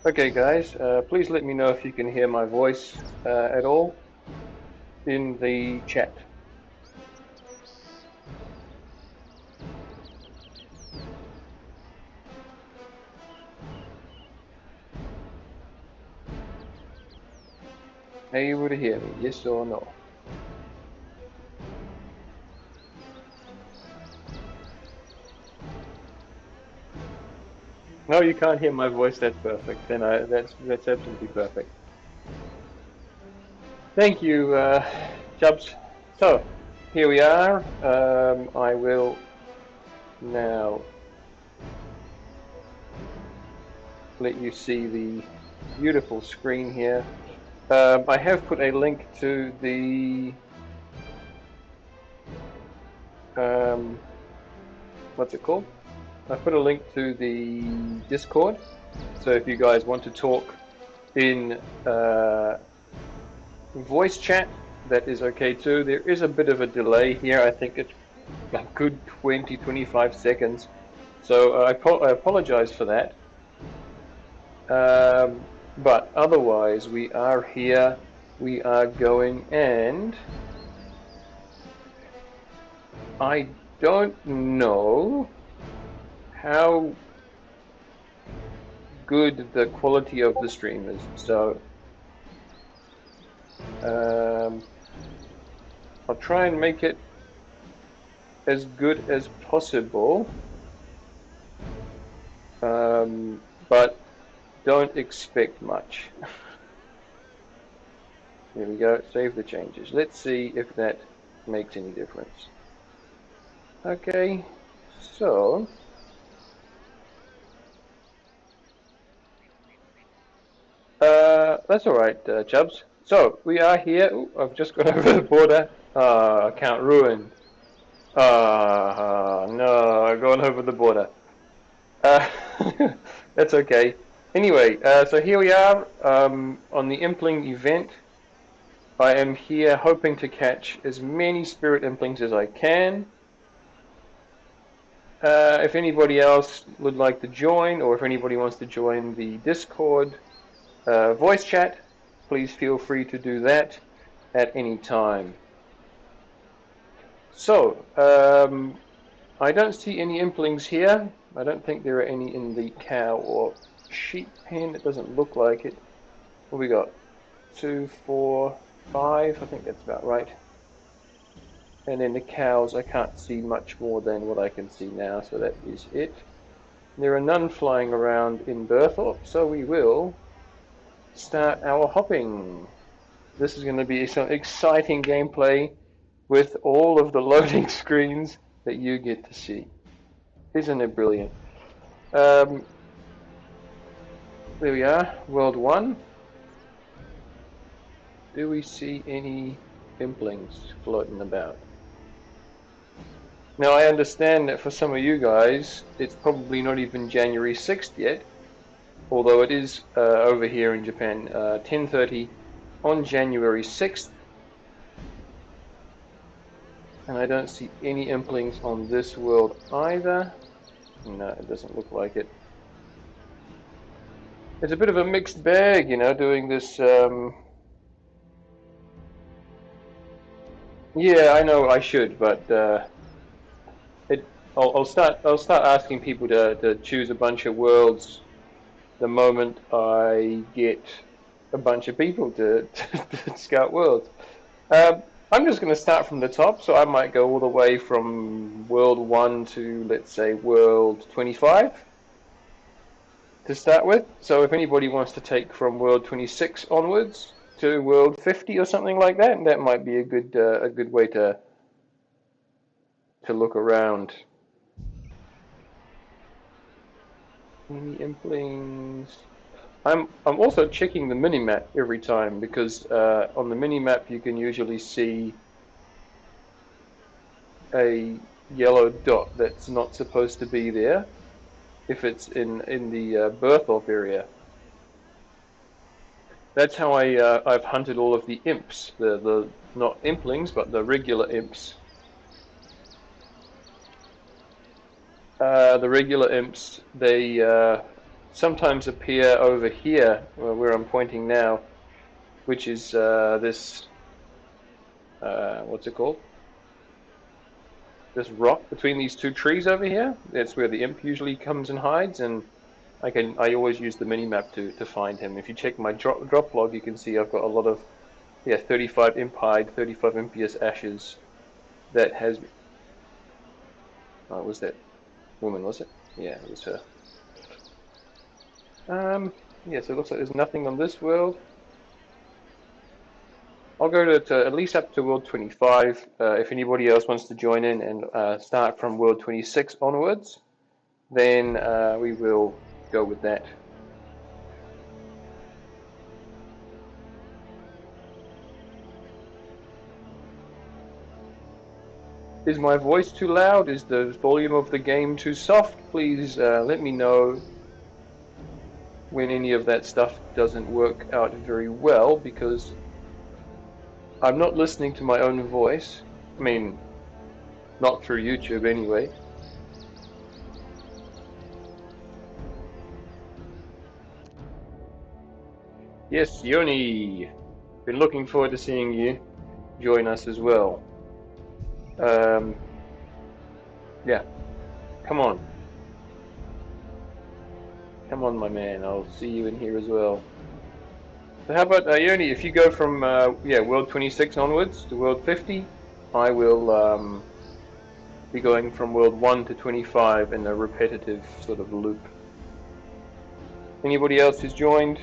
Okay, guys, please let me know if you can hear my voice at all in the chat. Are you able to hear me? Yes or no? No, you can't hear my voice. That's perfect. Then that's absolutely perfect. Thank you, Chubbs. So here we are. I will now let you see the beautiful screen here. I have put a link to the what's it called? I put a link to the Discord. So if you guys want to talk in voice chat, that is okay too. There is a bit of a delay here. I think it's a good 20-25 seconds. So I apologize for that. But otherwise, we are here. We are going, and I don't know how good the quality of the stream is. So I'll try and make it as good as possible, but don't expect much. There we go, save the changes. Let's see if that makes any difference. Okay, so that's all right, Chubbs. So we are here. Ooh, I've just gone over the border. Account ruined. No, I've gone over the border. Uh, that's okay. Anyway, so here we are on the Impling event. I am here hoping to catch as many spirit Implings as I can. If anybody else would like to join, or if anybody wants to join the Discord voice chat, please feel free to do that at any time. So, I don't see any Implings here. I don't think there are any in the cow or sheep pen. It doesn't look like it. What we got? 2, 4, 5. I think that's about right. And then the cows, I can't see much more than what I can see now, so that is it. There are none flying around in Berthorpe, so we will start our hopping. This is going to be some exciting gameplay with all of the loading screens that you get to see. Isn't it brilliant? There we are, World 1. Do we see any Implings floating about? Now I understand that for some of you guys, it's probably not even January 6th yet, although it is over here in Japan, 10:30 on January 6th. And I don't see any Implings on this world either. No, it doesn't look like it. It's a bit of a mixed bag, you know, doing this. Yeah, I know I should, but I'll start asking people to choose a bunch of worlds the moment I get a bunch of people to scout worlds. I'm just going to start from the top, so I might go all the way from World 1 to, let's say, World 25 to start with. So if anybody wants to take from World 26 onwards to World 50 or something like that, that might be a good way to look around. Any Implings? I'm also checking the minimap every time because on the minimap you can usually see a yellow dot that's not supposed to be there if it's in the Berthorpe area. That's how I've hunted all of the imps, the not Implings but the regular imps. The regular imps, they sometimes appear over here, where I'm pointing now, which is this, what's it called? This rock between these two trees over here. That's where the imp usually comes and hides, and I always use the mini map to find him. If you check my drop log, you can see I've got a lot of 35 imp hide, 35 impious ashes. That has, oh, was that woman, was it? Yeah, it was her. Yeah, so it looks like there's nothing on this world. I'll go to at least up to world 25. If anybody else wants to join in and start from world 26 onwards, then we will go with that. Is my voice too loud? Is the volume of the game too soft? Please let me know when any of that stuff doesn't work out very well, because I'm not listening to my own voice. I mean, not through YouTube anyway. Yes, Yoni. Been looking forward to seeing you join us as well. Yeah, come on. Come on, my man. I'll see you in here as well. So how about Yoni? If you go from world 26 onwards to world 50, I will be going from world 1 to 25 in a repetitive sort of loop. Anybody else who's joined?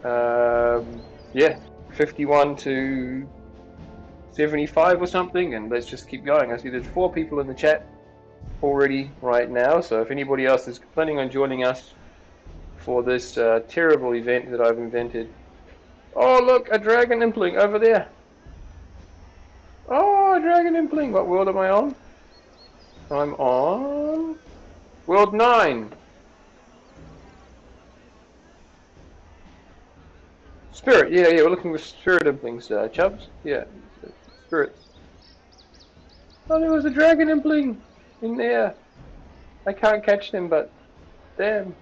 Yeah, 51 to 75 or something, and let's just keep going. I see there's 4 people in the chat already right now, so if anybody else is planning on joining us for this terrible event that I've invented. Oh, look, a dragon impling over there. Oh, a dragon impling. What world am I on? I'm on world 9. Spirit, yeah, we're looking for spirit implings, Chubbs. Yeah, spirits. Oh, there was a dragon impling in there. I can't catch them, but damn.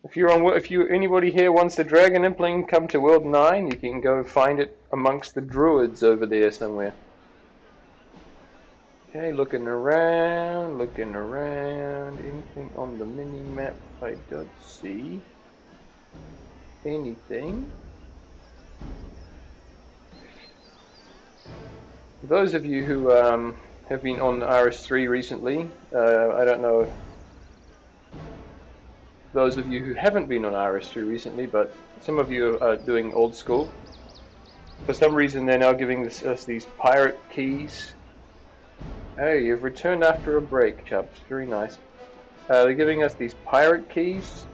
If anybody here wants the dragon impling, come to world 9. You can go find it amongst the druids over there somewhere. Okay, looking around. Anything on the mini map? I don't see anything. Those of you who have been on RS3 recently, I don't know those of you who haven't been on RS3 recently, but some of you are doing old school. For some reason, they're now giving us these pirate keys. Hey, you've returned after a break, Chubbs. Very nice. They're giving us these pirate keys,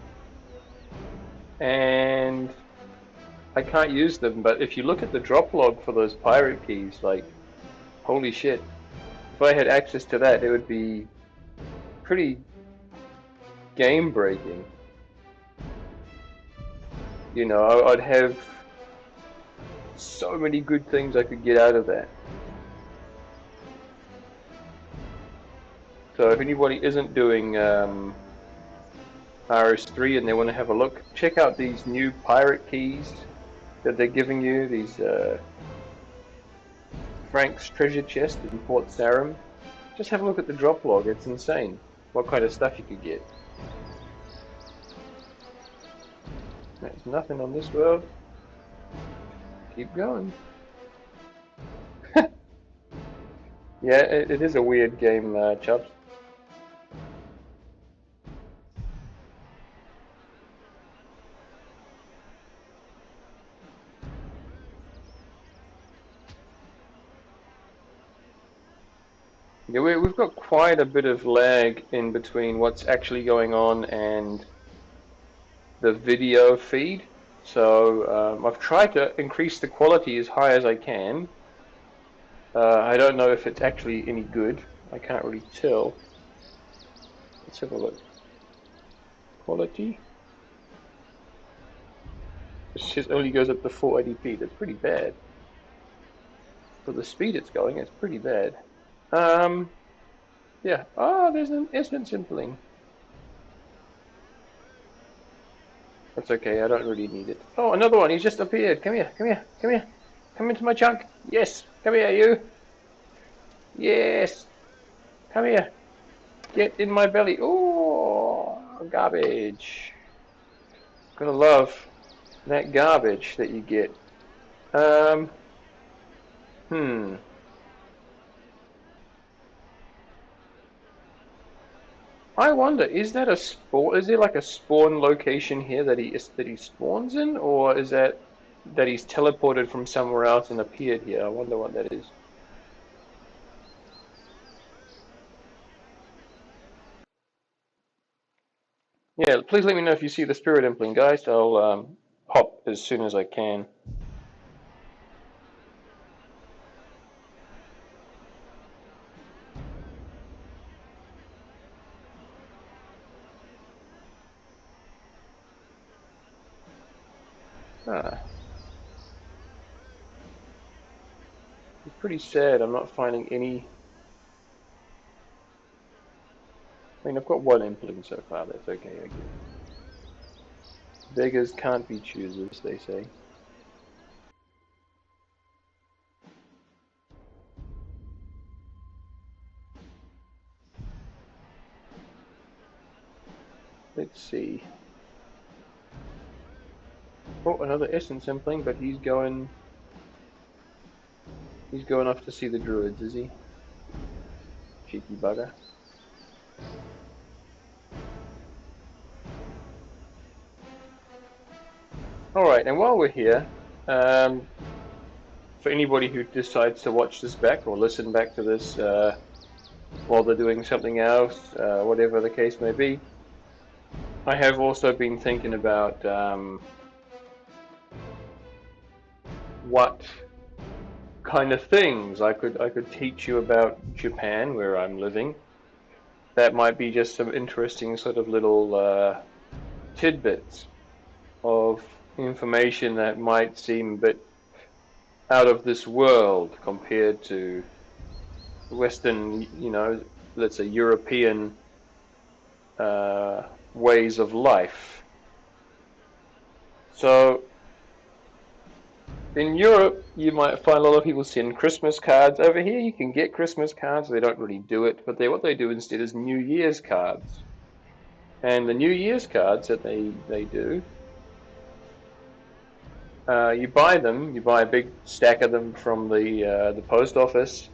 and I can't use them, but if you look at the drop log for those pirate keys, like, holy shit. If I had access to that, it would be pretty game breaking. You know, I'd have so many good things I could get out of that. So if anybody isn't doing RS3 and they want to have a look, check out these new pirate keys that they're giving you, these Frank's treasure chest in Port Sarum. Just have a look at the drop log, it's insane what kind of stuff you could get. There's nothing on this world. Keep going. Yeah, it is a weird game, Chubbs. Yeah, we've got quite a bit of lag in between what's actually going on and the video feed. So I've tried to increase the quality as high as I can. I don't know if it's actually any good. I can't really tell. Let's have a look. Quality. It just only goes up to 480p. That's pretty bad. For the speed it's going, it's pretty bad. Um, yeah. Oh, there's an essence impling. That's okay, I don't really need it. Oh, another one, he's just appeared. Come here, come here, come here. Come into my chunk. Yes, come here, you. Yes, come here. Get in my belly. Oh, garbage. Gotta love that garbage that you get. Um, hmm. I wonder, is that a spawn? Is there like a spawn location here that he spawns in, or is that he's teleported from somewhere else and appeared here? I wonder what that is. Yeah, please let me know if you see the spirit impling, guys. I'll hop as soon as I can. Ah, it's pretty sad. I'm not finding any. I mean, I've got one impling so far. That's okay, I guess. Beggars can't be choosers, they say. Let's see. Oh, another essence impling, but he's going. He's going off to see the druids, is he? Cheeky bugger. All right, and while we're here, um, for anybody who decides to watch this back or listen back to this while they're doing something else, whatever the case may be, I have also been thinking about what kind of things I could teach you about Japan, where I'm living. That might be just some interesting sort of little tidbits of information that might seem a bit out of this world compared to Western, let's say European ways of life. So in Europe, you might find a lot of people send Christmas cards. Over here, you can get Christmas cards. They don't really do it, but what they do instead is New Year's cards. And the New Year's cards that they do, you buy them. You buy a big stack of them from the post office.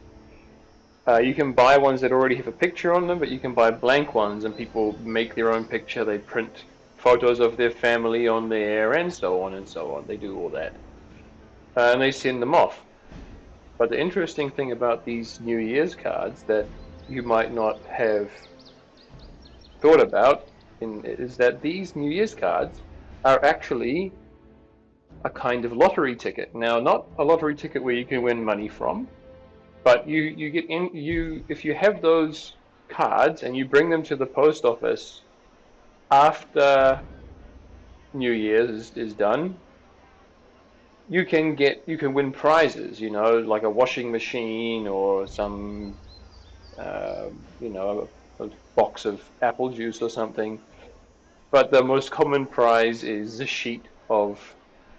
You can buy ones that already have a picture on them, but you can buy blank ones, and people make their own picture. They print photos of their family on there, and so on and so on. They do all that, and they send them off. But the interesting thing about these New Year's cards that you might not have thought about is that these New Year's cards are actually a kind of lottery ticket. Now, not a lottery ticket where you can win money from, but you get in you if you have those cards and you bring them to the post office after New Year's is done, you can win prizes. Like a washing machine or some uh, a box of apple juice or something. But the most common prize is a sheet of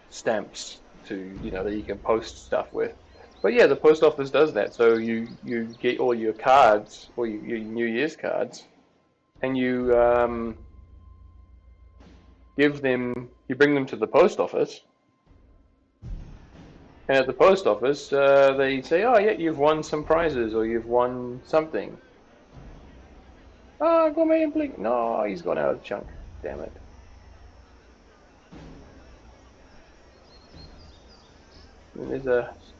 stamps that you can post stuff with. But yeah, the post office does that. So you get all your cards or your New Year's cards, and you bring them to the post office, and at the post office they say, oh yeah, you've won some prizes or you've won something. Ah, gourmet and blink. No, he's gone out of the chunk. Damn it. And there's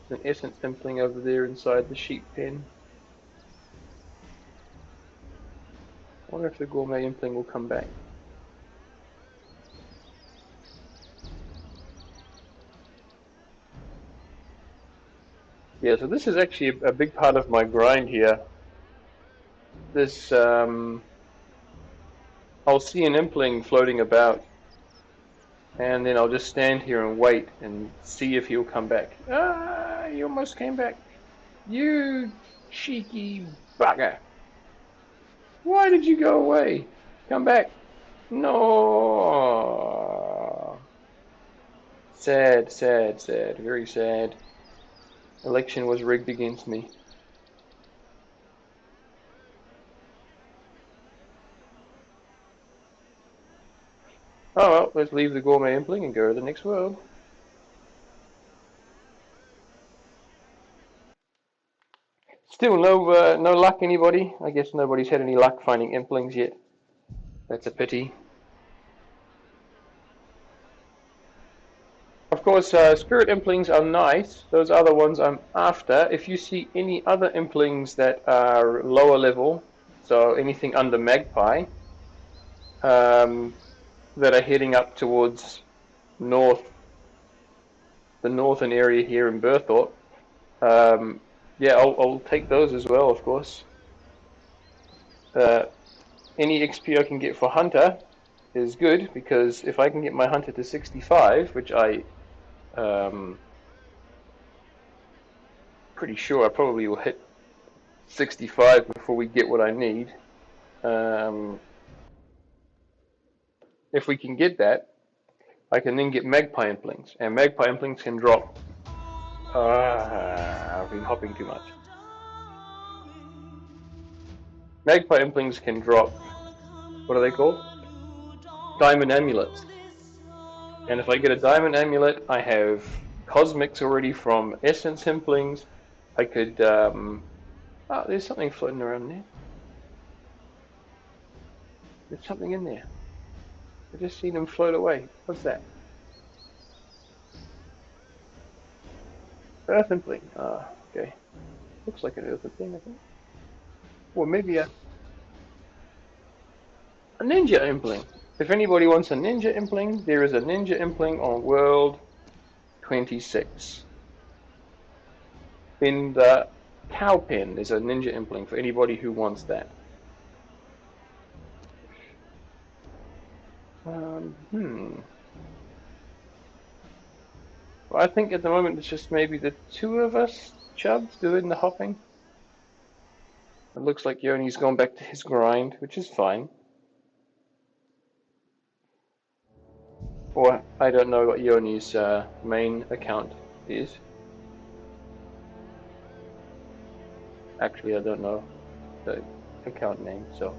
an essence impling over there inside the sheep pen. I wonder if the gourmet impling will come back. Yeah, so this is actually a big part of my grind here. This, I'll see an impling floating about, and then I'll just stand here and wait and see if he'll come back. Ah, he almost came back. You cheeky bugger. Why did you go away? Come back. No. Sad, sad, sad. Very sad. Election was rigged against me. Oh well, let's leave the gourmet impling and go to the next world. Still no luck, anybody? I guess nobody's had any luck finding implings yet. That's a pity. Of course, spirit implings are nice. Those other ones I'm after. If you see any other implings that are lower level, so anything under magpie, um, that are heading up towards north, the northern area here in Berthorpe, yeah, I'll take those as well, of course. Uh, any XP I can get for Hunter is good, because if I can get my Hunter to 65, which pretty sure I probably will hit 65 before we get what I need. Um, if we can get that, I can then get magpie implings, and magpie implings can drop. I've been hopping too much. Magpie implings can drop. What are they called? Diamond amulets. And if I get a diamond amulet, I have cosmics already from essence implings. I could. Oh, there's something floating around there. There's something in there. I just seen them float away. What's that? Earth impling. Ah, okay. Looks like an earth impling, I think. Or maybe a ninja impling. If anybody wants a ninja impling, there is a ninja impling on World 26. In the cow pen, there's a ninja impling for anybody who wants that. Hmm. Well, I think at the moment it's just maybe the two of us, Chubbs, doing the hopping. It looks like Yoni's gone back to his grind, which is fine. Or I don't know what Yoni's main account is. Actually, I don't know the account name, so.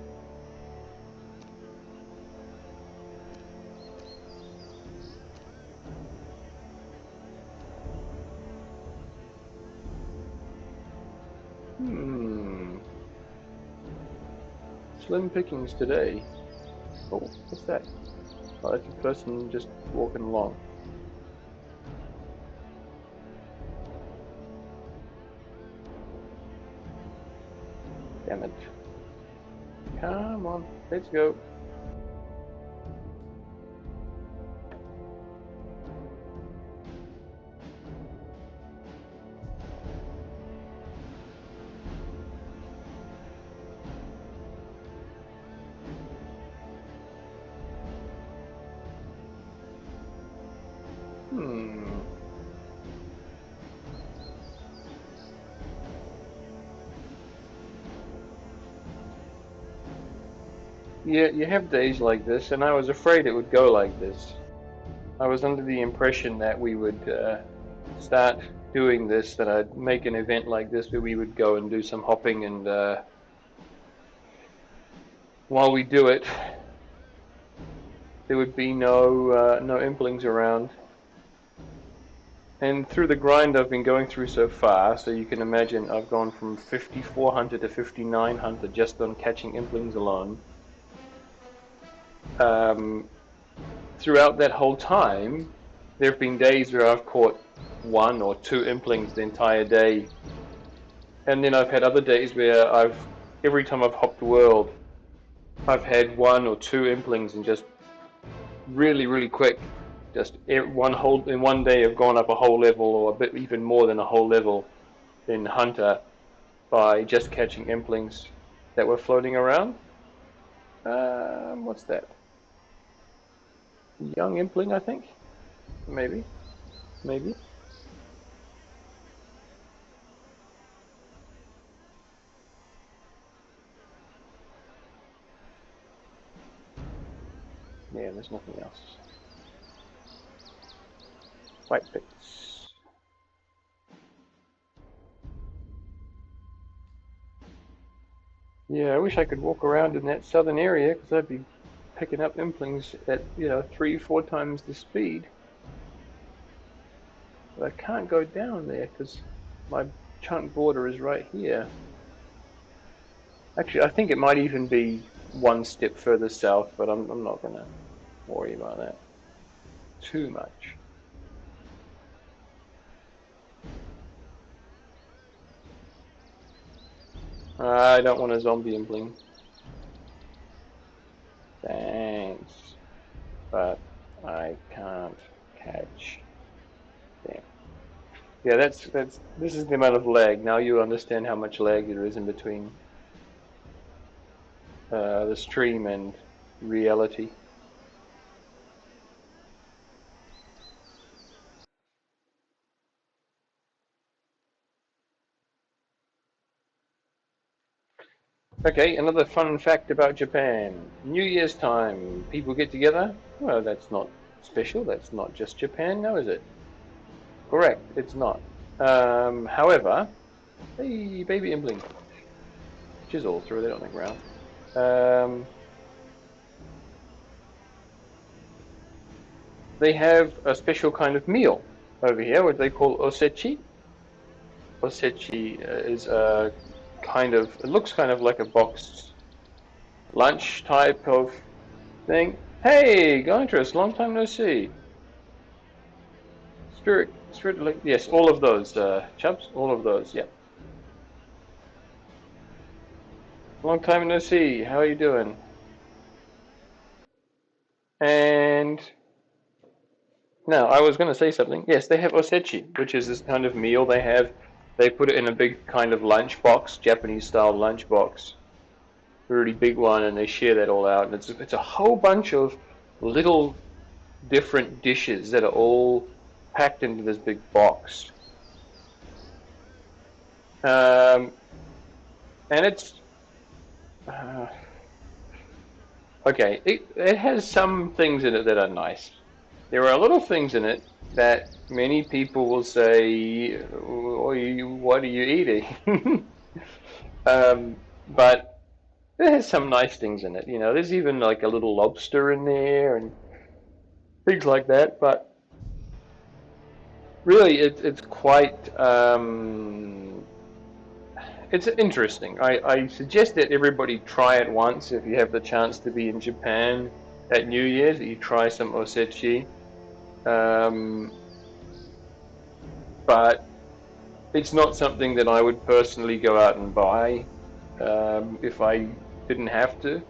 Slim pickings today. Oh, what's that? Oh, that's a person just walking along. Damn it. Come on, let's go. Yeah, you have days like this, and I was afraid it would go like this. I was under the impression that we would start doing this, that I'd make an event like this where we would go and do some hopping, and while we do it, there would be no implings around. And through the grind I've been going through so far, so you can imagine I've gone from 5400 to 5900 just on catching implings alone. Throughout that whole time, there have been days where I've caught one or two implings the entire day, and then I've had other days where every time I've hopped world, I've had one or two implings, and just really quick, just in one day I've gone up a whole level, or a bit even more than a whole level in Hunter by just catching implings that were floating around. What's that? Young impling, I think. Maybe. Yeah, there's nothing else. White pits. Yeah, I wish I could walk around in that southern area because I'd be picking up implings at 3, 4 times the speed. But I can't go down there because my chunk border is right here. Actually, I think it might even be one step further south, but I'm not gonna worry about that too much. I don't want a zombie impling. Thanks, but I can't catch them. Yeah, this is the amount of lag. Now you understand how much lag there is in between the stream and reality. Okay, another fun fact about Japan. New Year's time, people get together. Well, that's not special. That's not just Japan, now is it? Correct, it's not. However, hey, baby Impling. Chisel, throw that on the ground. They have a special kind of meal over here, what they call osechi. Osechi is a kind of, it looks kind of like a boxed lunch type of thing. Hey, Gauntress, long time no see. Spirit, yes, all of those, Chubs, all of those, yeah. Long time no see, how are you doing? And now, I was going to say something. Yes, they have osechi, which is this kind of meal they have. They put it in a big kind of lunch box, Japanese style lunch box, a really big one, and they share that all out. And it's a whole bunch of little different dishes that are all packed into this big box. Um, and it's uh, okay. It has some things in it that are nice. There are a lot of things in it that many people will say, "What are you eating?" But it has some nice things in it. There's even like a little lobster in there and things like that. But really, it's quite it's interesting. I suggest that everybody try it once if you have the chance to be in Japan at New Year's. That you try some osechi. Um, but it's not something that I would personally go out and buy if I didn't have to.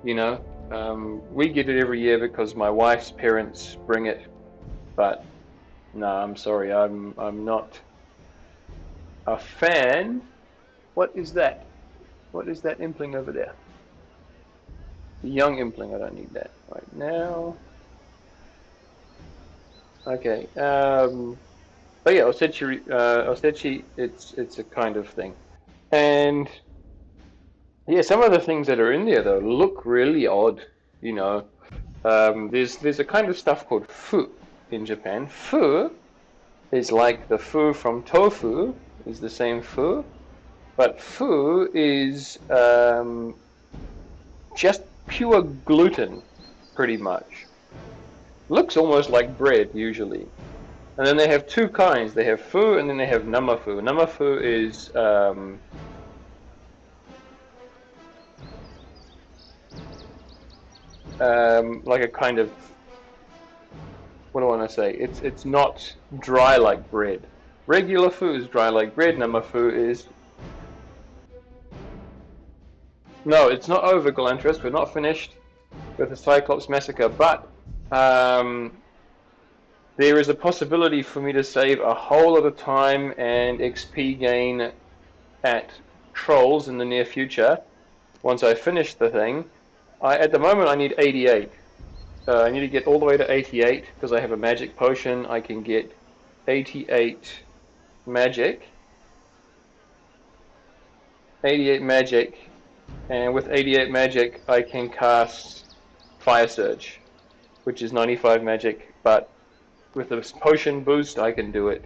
You know, we get it every year because my wife's parents bring it. But no, I'm sorry, I'm not a fan. What is that? What is that impling over there? The young impling. I don't need that right now. Okay. But yeah, osechi, it's a kind of thing, and yeah, some of the things that are in there though look really odd. You know, there's a kind of stuff called fu in Japan. Fu is like the fu from tofu, is the same fu, but fu is just pure gluten, pretty much. Looks almost like bread usually. And then they have two kinds. They have fu and then they have namafu. Namafu is like a kind of, what do I want to say? It's not dry like bread. Regular fu is dry like bread. Namafu is, no, it's not over, Galantris. We're not finished with the Cyclops massacre, but um, there is a possibility for me to save a whole lot of time and XP gain at trolls in the near future once I finish the thing. At the moment I need 88. I need to get all the way to 88 because I have a magic potion. I can get 88 magic. 88 magic. And with 88 magic I can cast Fire Surge, which is 95 magic, but with a potion boost I can do it,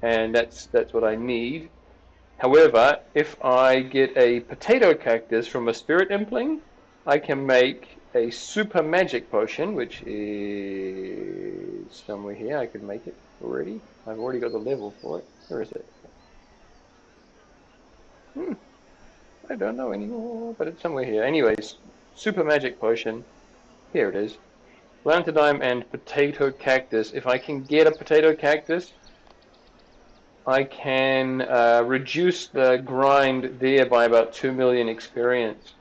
and that's what I need. However, if I get a potato cactus from a spirit impling, I can make a super magic potion, which is somewhere here. I can make it already. I've already got the level for it. Where is it? I don't know anymore, but it's somewhere here. Anyways, super magic potion. Here it is. Lanthanum and potato cactus. If I can get a potato cactus, I can reduce the grind there by about 2 million experience.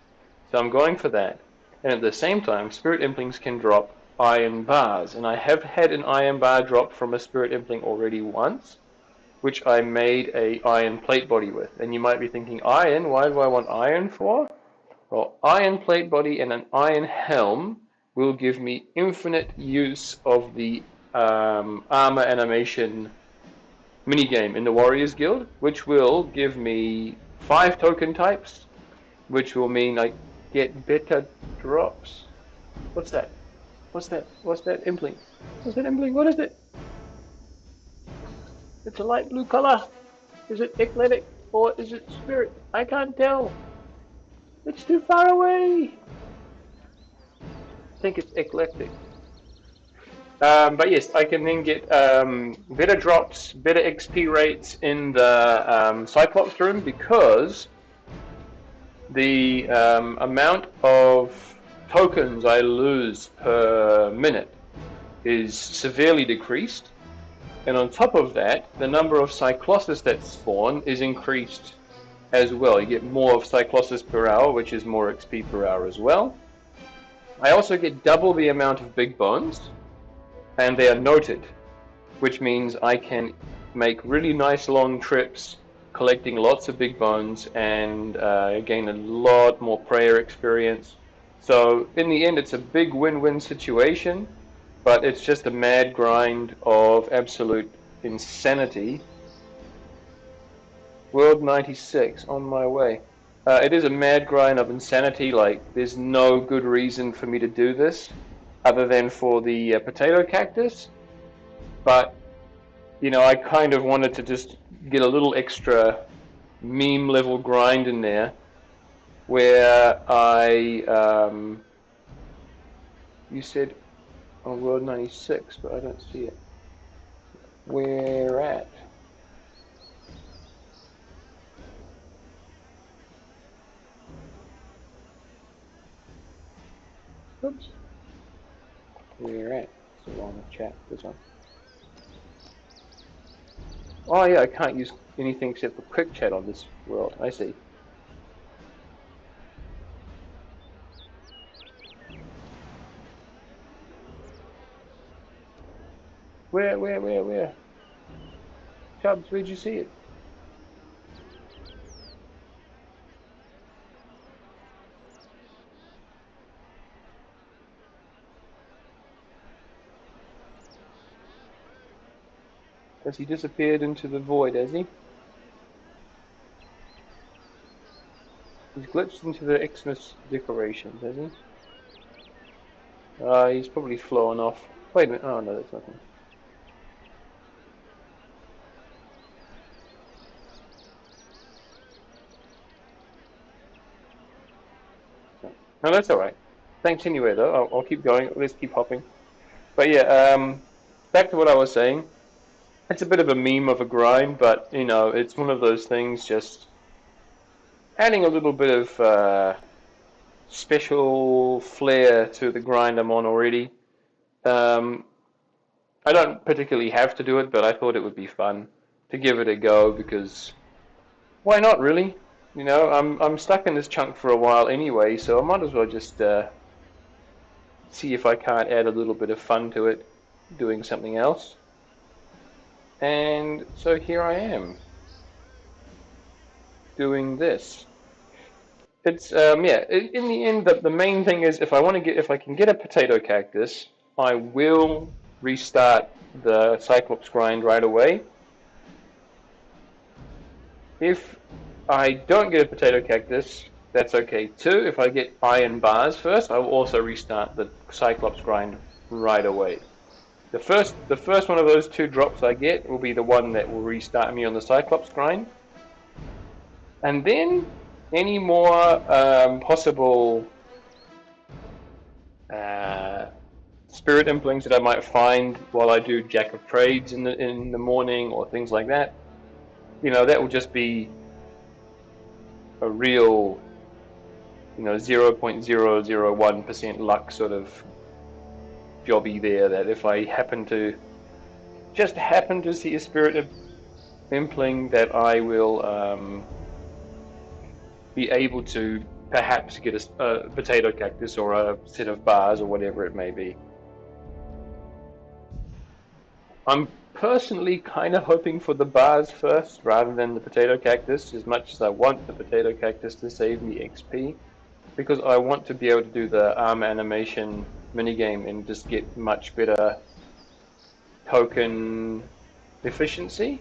So I'm going for that. And at the same time, spirit implings can drop iron bars. And I have had an iron bar drop from a spirit impling already once, which I made a iron plate body with. And you might be thinking, iron? Why do I want iron for? Well, iron plate body and an iron helm will give me infinite use of the armor animation minigame in the Warriors Guild, which will give me 5 token types, which will mean I get better drops. What's that? What's that? What's that impling? What's that impling? What is it? It's a light blue color. Is it eclectic or is it spirit? I can't tell. It's too far away. I think it's eclectic. But yes, I can then get better drops, better XP rates in the Cyclops room because the amount of tokens I lose per minute is severely decreased. And on top of that, the number of cycloses that spawn is increased as well. You get more of cycloses per hour, which is more XP per hour as well. I also get double the amount of big bones, and they are noted, which means I can make really nice long trips collecting lots of big bones and gain a lot more prayer experience. So in the end, it's a big win-win situation, but it's just a mad grind of absolute insanity. World 96, on my way. It is a mad grind of insanity. Like, there's no good reason for me to do this other than for the potato cactus. But, you know, I kind of wanted to just get a little extra meme level grind in there where you said on World 96, but I don't see it. Where at? Oops. Where at? It's the wrong chat, this one. Oh yeah, I can't use anything except for quick chat on this world. I see. Where? Chubbs, where'd you see it? Has he disappeared into the void, has he? He's glitched into the Xmas decorations, has he? He's probably flown off. Wait a minute. Oh no, that's nothing. No, that's alright. Thanks anyway, though. I'll keep going. Let's keep hopping. But yeah, back to what I was saying. It's a bit of a meme of a grind, but, you know, it's one of those things just adding a little bit of special flair to the grind I'm on already. I don't particularly have to do it, but I thought it would be fun to give it a go because why not, really? You know, I'm stuck in this chunk for a while anyway, so I might as well just see if I can't add a little bit of fun to it, doing something else. And so here I am, doing this. It's yeah. In the end, the main thing is if I can get a potato cactus, I will restart the cyclops grind right away. If I don't get a potato cactus, That's okay too. If I get iron bars first, I will also restart the cyclops grind right away. The first one of those two drops I get will be the one that will restart me on the cyclops grind, and then any more possible uh, spirit implings that I might find while I do Jack of Trades in the morning or things like that. That will just be a real 0.001% luck sort of jobby there. That if I happen to see a spirit impling, that I will be able to perhaps get a potato cactus or a set of bars or whatever it may be. I'm personally kind of hoping for the bars first rather than the potato cactus, as much as I want the potato cactus to save me XP, because I want to be able to do the arm animation minigame and just get much better token efficiency,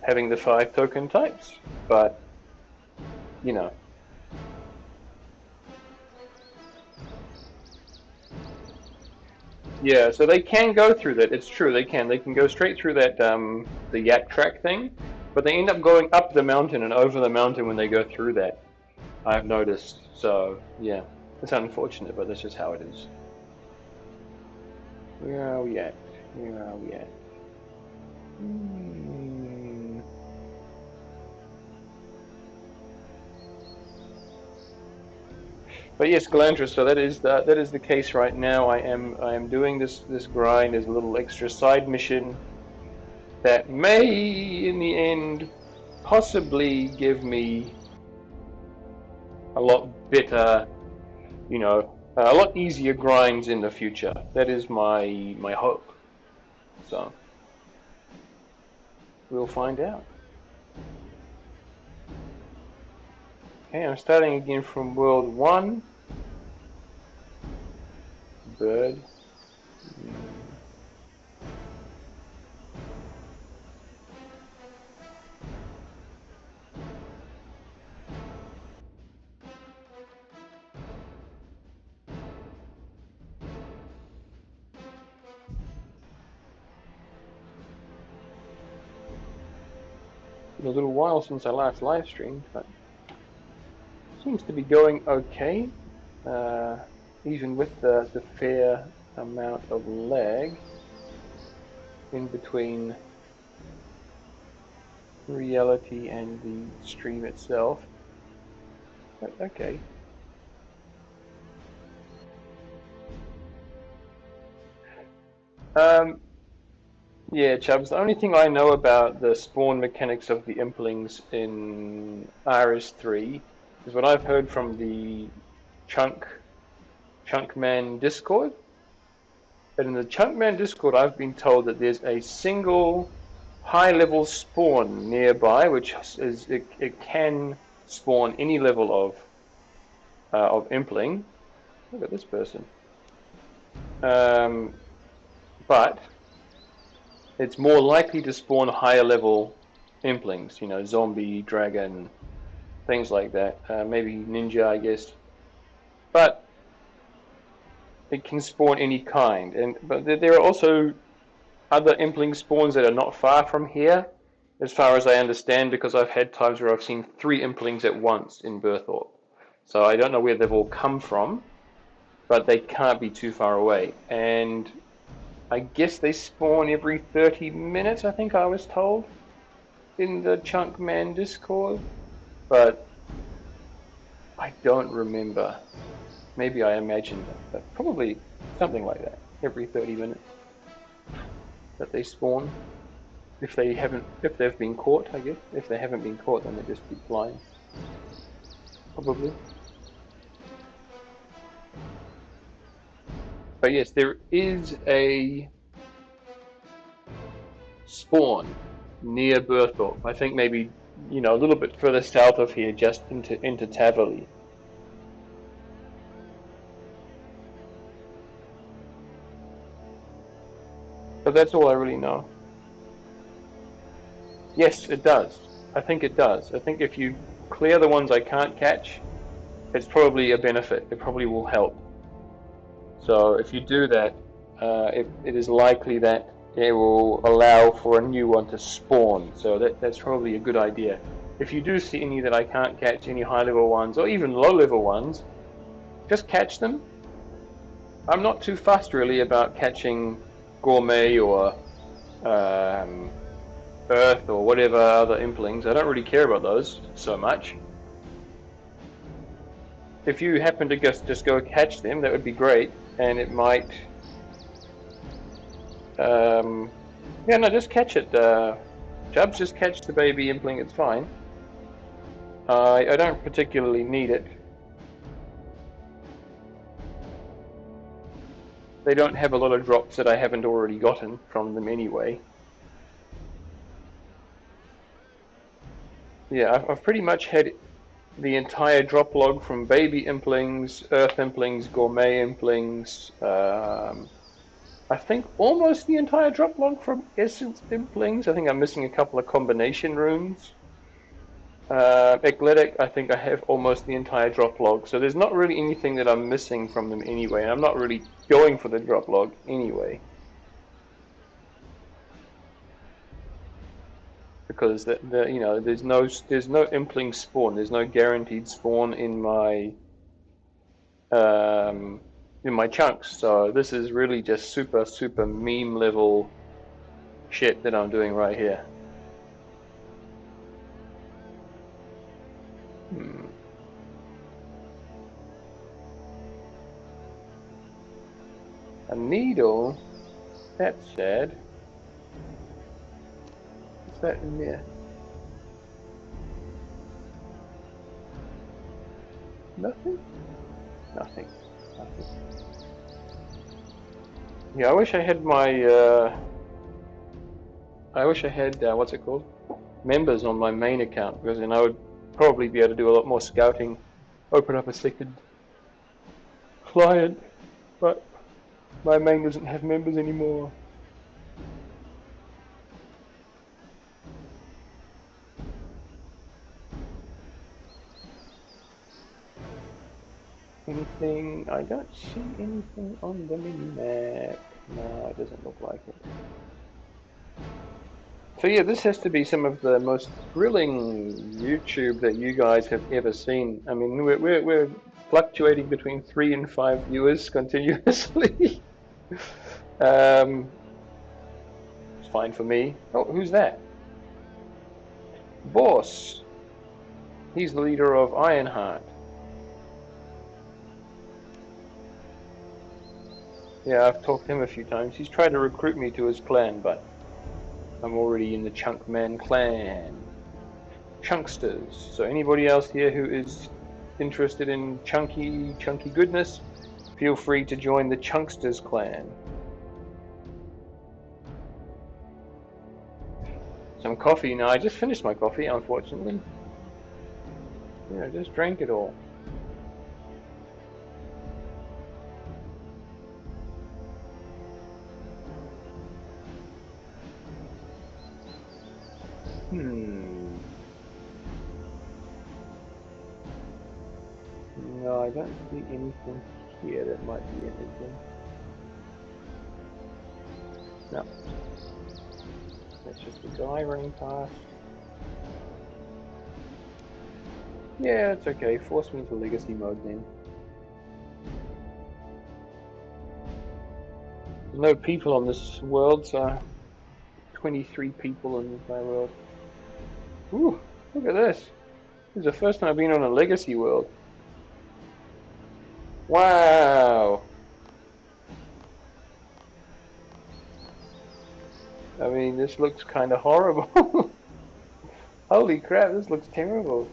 having the 5 token types. But, you know, yeah, so they can go through that. It's true, they can. They can go straight through that the yak track thing, but they end up going up the mountain and over the mountain when they go through that. I've noticed. So yeah, it's unfortunate, but that's just how it is. Where are we at? Where are we at? Hmm. But yes, Galandra. So that is the case right now. I am doing this grind as a little extra side mission that may, in the end, possibly give me a lot better, a lot easier grinds in the future. That is my hope. So we'll find out. Okay, I'm starting again from world 1. Bird. Been a little while since I last live streamed, but seems to be going okay. Uh, Even with the fair amount of lag in between reality and the stream itself. But okay. Um, yeah, Chubbs, the only thing I know about the spawn mechanics of the Implings in RS3 is what I've heard from the Chunkman Discord. And in the Chunkman Discord, I've been told that there's a single high-level spawn nearby, which is it can spawn any level of Impling. Look at this person. Um, but it's more likely to spawn higher level Implings, zombie, dragon, things like that. Maybe ninja, I guess. But it can spawn any kind. But there are also other Impling spawns that are not far from here, as far as I understand, because I've had times where I've seen 3 Implings at once in Berthorpe. So I don't know where they've all come from, but they can't be too far away. And I guess they spawn every 30 minutes, I think I was told, in the Chunkman Discord. But I don't remember. Maybe I imagined it, but probably something like that, every 30 minutes that they spawn. If they've been caught, I guess. If they haven't been caught, then they just keep flying. Probably. But yes, there is a spawn near Berthorpe. I think maybe, a little bit further south of here, just into Taverley. But that's all I really know. Yes, it does. I think it does. I think if you clear the ones I can't catch, it's probably a benefit. It probably will help. So if you do that, it is likely that it will allow for a new one to spawn. So that's probably a good idea. If you do see any that I can't catch, any high level ones or even low level ones, just catch them. I'm not too fussed really about catching gourmet or um, earth or whatever other implings. I don't really care about those so much. If you happen to just go catch them, that would be great, and it might. Yeah, no, just catch it. Jubs, just catch the baby impling. It's fine. I don't particularly need it. They don't have a lot of drops that I haven't already gotten from them anyway. Yeah, I've pretty much had the entire drop log from baby implings, earth implings, gourmet implings. I think almost the entire drop log from essence implings. I think I'm missing a couple of combination rooms. Eclectic, I think I have almost the entire drop log. So there's not really anything that I'm missing from them anyway. And I'm not really going for the drop log anyway. Because you know there's no impling spawn. There's no guaranteed spawn um, in my chunks. So this is really just super meme level shit that I'm doing right here. A needle? That's sad. What's that in there? Nothing? Nothing. Nothing. Yeah, I wish I had my, I wish I had, what's it called? Members on my main account, because then I would probably be able to do a lot more scouting, open up a second client, but my main doesn't have members anymore. Anything? I don't see anything on the mini-map. No, it doesn't look like it. So yeah, this has to be some of the most thrilling YouTube that you guys have ever seen. I mean, we're fluctuating between 3 and 5 viewers continuously. um, it's fine for me. Oh, who's that? Boss. He's the leader of Ironheart. Yeah, I've talked to him a few times. He's tried to recruit me to his clan, but I'm already in the Chunkman clan. Chunksters. So anybody else here who is interested in chunky goodness, feel free to join the Chunksters clan. Some coffee. Now I just finished my coffee, unfortunately. Yeah, I just drank it all. No, I don't see anything here that might be anything. No. That's just a guy running past. Yeah, it's okay. Force me into legacy mode then. There's no people on this world, so 23 people in my world. Ooh, look at this. This is the first time I've been on a legacy world. Wow. I mean, this looks kind of horrible. Holy crap, this looks terrible.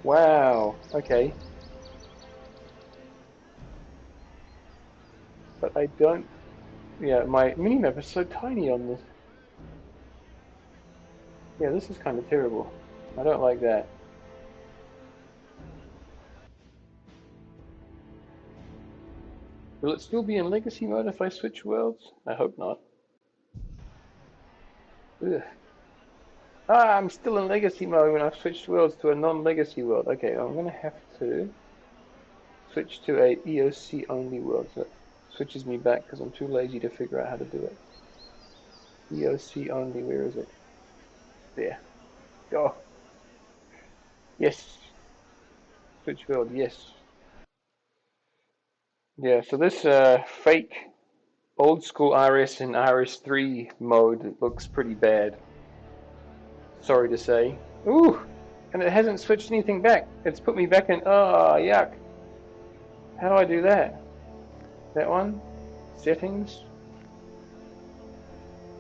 Wow, okay. But I don't... Yeah, my minimap is so tiny on this. Yeah, this is kind of terrible. I don't like that. Will it still be in legacy mode if I switch worlds? I hope not. Ugh. Ah, I'm still in legacy mode when I've switched worlds to a non-legacy world. Okay, I'm gonna have to switch to a EOC only world. So it switches me back because I'm too lazy to figure out how to do it. EOC only, where is it? There. Go. Yes. Switch world, yes. Yeah, so this fake old school RS and RS3 mode looks pretty bad. Sorry to say. Ooh! And it hasn't switched anything back. It's put me back in. Oh, yuck. How do I do that? That one? Settings?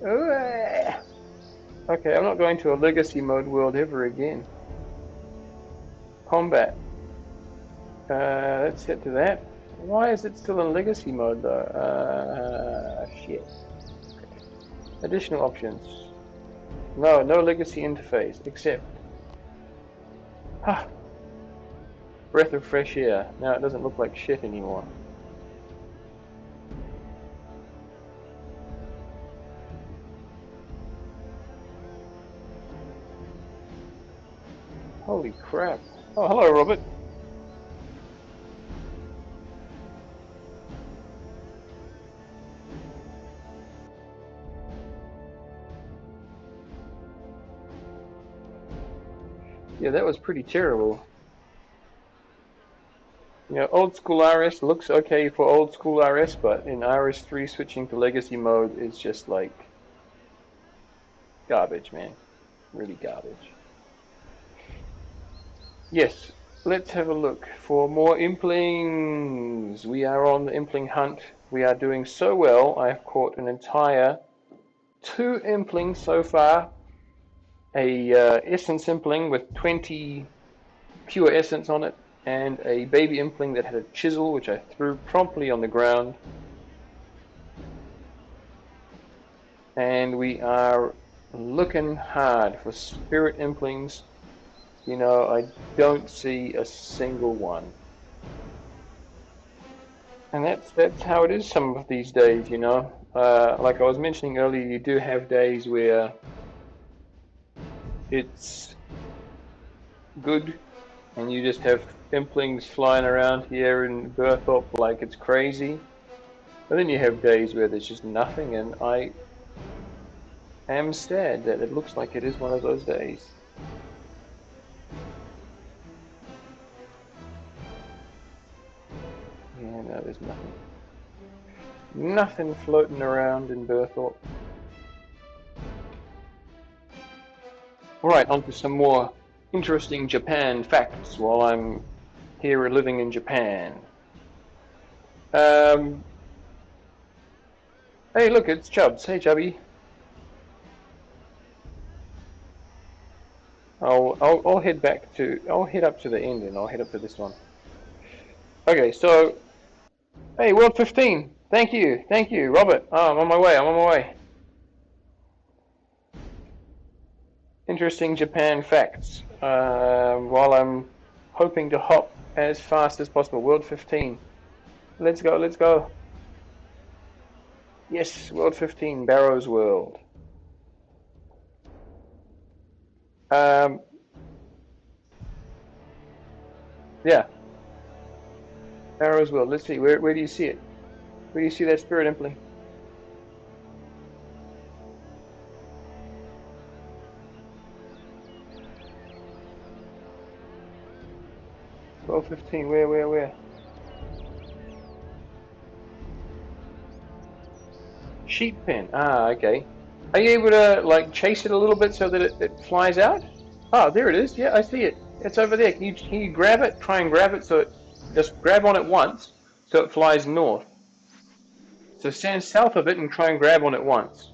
Ooh. Okay, I'm not going to a legacy mode world ever again. Combat. Let's set to that. Why is it still in legacy mode though? Shit. Additional options. No, no legacy interface, except... Ah, breath of fresh air. Now it doesn't look like shit anymore. Holy crap. Oh, hello, Robert. Yeah, that was pretty terrible. You know, old school RS looks okay for old school RS, but in RS3 switching to legacy mode is just like garbage, man. Really garbage. Yes, let's have a look for more Implings. We are on the Impling hunt. We are doing so well. I've caught an entire 2 Implings so far. A essence Impling with 20 pure essence on it, and a baby Impling that had a chisel, which I threw promptly on the ground. And we are looking hard for spirit Implings. You know, I don't see a single one. And that's how it is some of these days, you know. Like I was mentioning earlier, you do have days where it's good and you just have implings flying around here in Berthorpe like it's crazy. But then you have days where there's just nothing, and I am sad that it looks like it is one of those days. Yeah, no, there's nothing. Nothing floating around in Berthorpe. Alright, on to some more interesting Japan facts while I'm here living in Japan. Um, hey, look, it's Chubbs. Hey, Chubby. I'll head back to. I'll head up to the end and I'll head up to this one. Okay, so hey, World 15. Thank you, Robert. Oh, I'm on my way. I'm on my way. Interesting Japan facts. While I'm hoping to hop as fast as possible. World 15. Let's go. Let's go. Yes, World 15. Barrow's World. Um, yeah, Barrow's World. Let's see. Where do you see it? Where do you see that spirit impling? 12, 15. Where? Sheep pen. Ah, okay. Are you able to like chase it a little bit so that it flies out? Oh, there it is. Yeah, I see it. It's over there. Can you grab it? Try and grab it so it just grab on it once so it flies north. So stand south of it and try and grab on it once.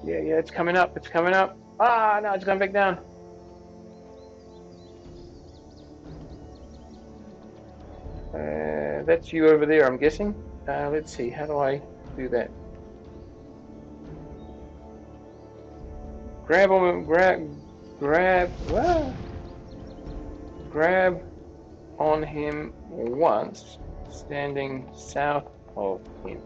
Yeah, it's coming up. It's coming up. Ah, no, it's going back down. That's you over there, I'm guessing. Let's see. How do I do that? Grab on, grab, grab. Ah, grab on him once, standing south of him.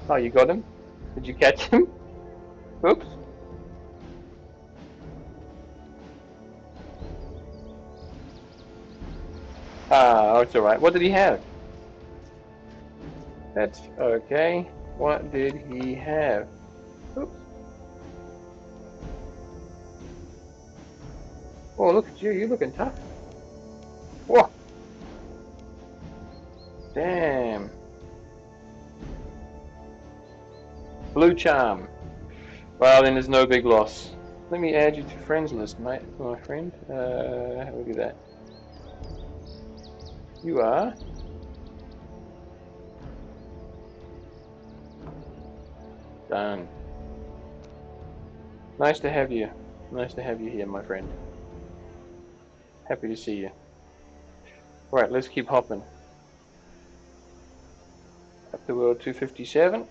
Oh, you got him? Did you catch him? Oops. Ah, oh, it's alright. What did he have? That's okay. What did he have? Oops. Oh, look at you. You're looking tough. Whoa. Damn. Blue charm. Well, then there's no big loss. Let me add you to friends list, mate, my friend. How do we do that? You are. Done. Nice to have you. Nice to have you here, my friend. Happy to see you. Right, let's keep hopping. Up to world 257.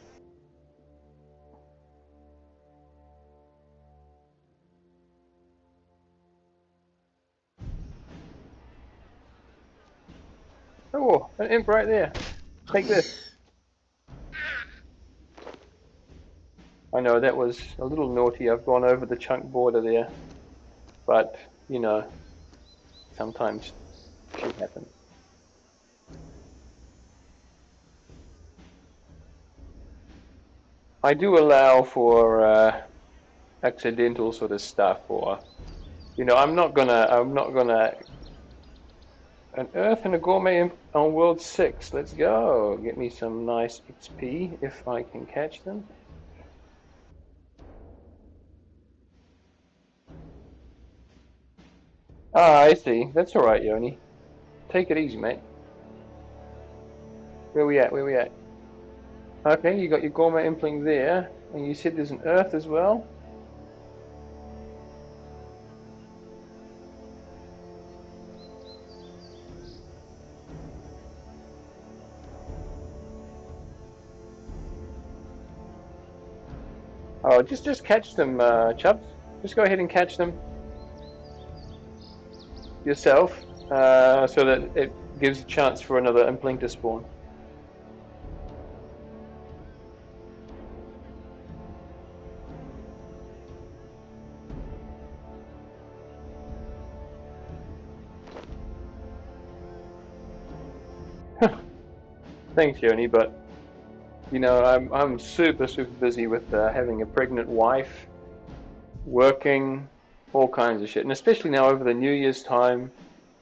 Oh, an imp right there. Take this. I know that was a little naughty. I've gone over the chunk border there. But, you know, sometimes shit happens. I do allow for accidental sort of stuff, or you know, I'm not gonna. An Earth and a Gourmet on World 6. Let's go. Get me some nice XP if I can catch them. Ah, I see. That's alright, Yoni. Take it easy, mate. Where we at? Where we at? Okay, you got your Gourmet Impling there. And you said there's an Earth as well? Oh, just catch them, Chubbs. Just go ahead and catch them yourself, so that it gives a chance for another Impling to spawn. Thanks, Yoni, but you know, I'm super busy with having a pregnant wife, working, all kinds of shit, and especially now over the New Year's time,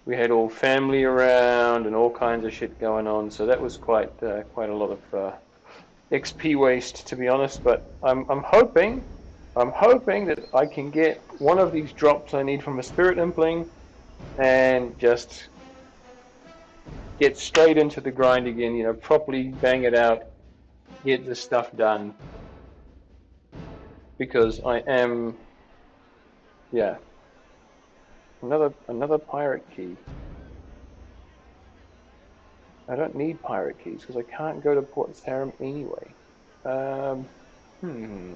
we had all family around and all kinds of shit going on. So that was quite a lot of XP waste, to be honest. But I'm hoping that I can get one of these drops I need from a spirit impling, and just get straight into the grind again. You know, properly bang it out, get the stuff done, because I am, yeah. Another pirate key. I don't need pirate keys because I can't go to Port Sarim anyway. Um, hmm.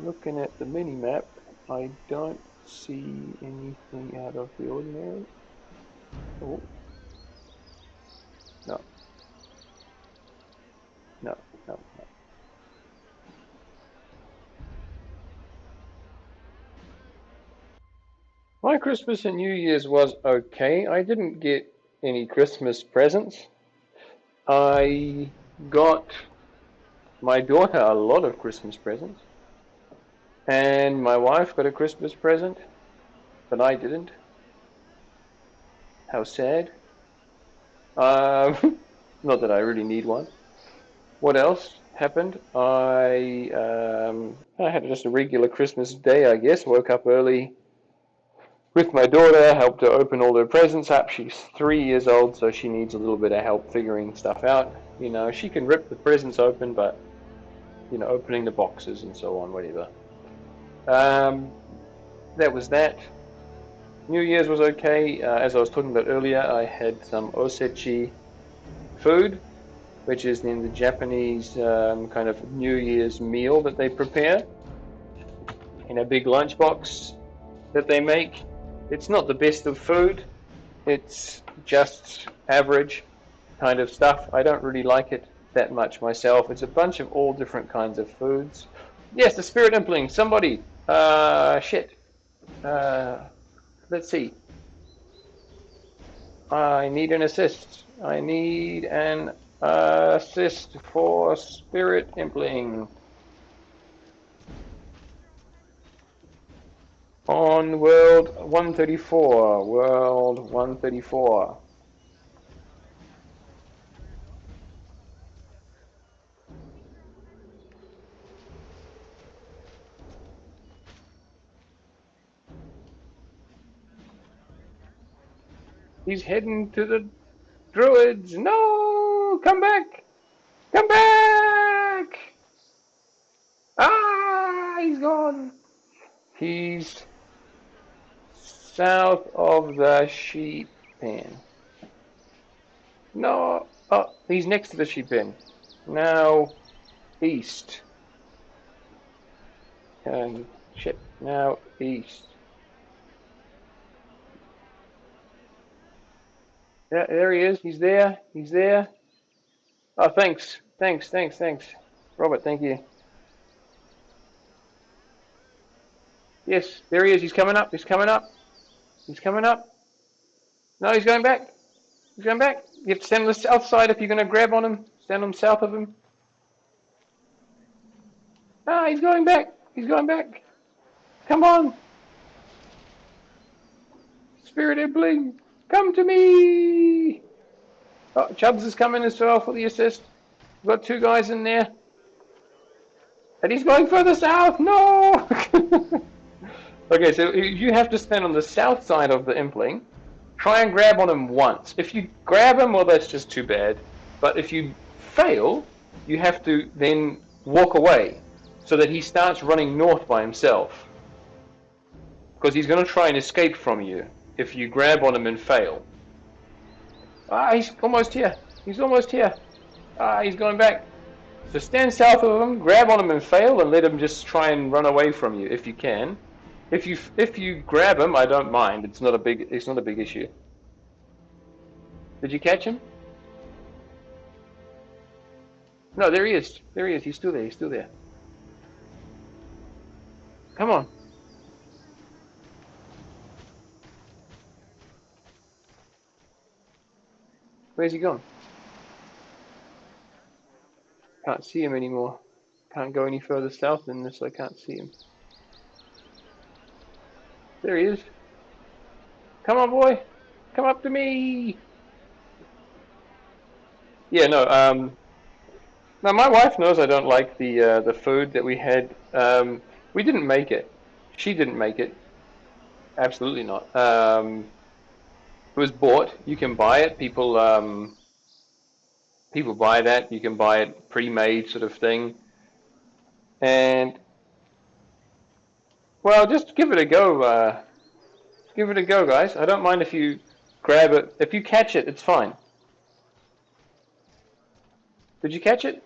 Looking at the mini map, I don't see anything out of the ordinary. Oh, no, no, no, no. My Christmas and New Year's was okay. I didn't get any Christmas presents. I got my daughter a lot of Christmas presents, and my wife got a Christmas present, but I didn't. How sad. Not that I really need one. What else happened? I had just a regular Christmas day, I guess. Woke up early with my daughter, helped her open all her presents up. She's 3 years old, so she needs a little bit of help figuring stuff out. You know, she can rip the presents open, but you know, opening the boxes and so on, whatever. Um, that was that. New Year's was okay. As I was talking about earlier, I had some osechi food. which is then the Japanese kind of New Year's meal that they prepare in a big lunchbox that they make. It's not the best of food. It's just average kind of stuff. I don't really like it that much myself. It's a bunch of all different kinds of foods. Yes, the spirit impling. Somebody. Shit. Uh, let's see. I need an assist. I need an assist for spirit impling. On world 134. World 134. He's heading to the druids. No! Come back! Come back! Ah! He's gone. He's south of the sheep pen. No! Oh, he's next to the sheep pen. Now east. And shit. Now east. Yeah, there he is. He's there. He's there. Oh, thanks. Thanks, thanks, thanks. Robert, thank you. Yes, there he is. He's coming up. He's coming up. He's coming up. No, he's going back. He's going back. You have to stand on the south side if you're going to grab on him. Stand on south of him. Ah, he's going back. He's going back. Come on. Spirit Impling. Come to me. Oh, Chubbs is coming as well for the assist. We've got two guys in there. And he's going further south. No. Okay, so you have to stand on the south side of the Impling. Try and grab on him once. If you grab him, well, that's just too bad. But if you fail, you have to then walk away so that he starts running north by himself. Because he's going to try and escape from you if you grab on him and fail. Ah, he's almost here. He's almost here. Ah, he's going back. So stand south of him, grab on him and fail, and let him just try and run away from you if you can. If you grab him, I don't mind. It's not a big issue. Did you catch him? No, there he is. There he is. He's still there. He's still there. Come on. Where's he gone? Can't see him anymore. Can't go any further south than this. I can't see him. There he is. Come on, boy. Come up to me. Yeah, no. Now my wife knows I don't like the food that we had. We didn't make it. She didn't make it. Absolutely not. It was bought. You can buy it. People buy that. You can buy it pre-made, sort of thing. And well, just give it a go. Give it a go, guys. I don't mind if you grab it. If you catch it, it's fine. Did you catch it?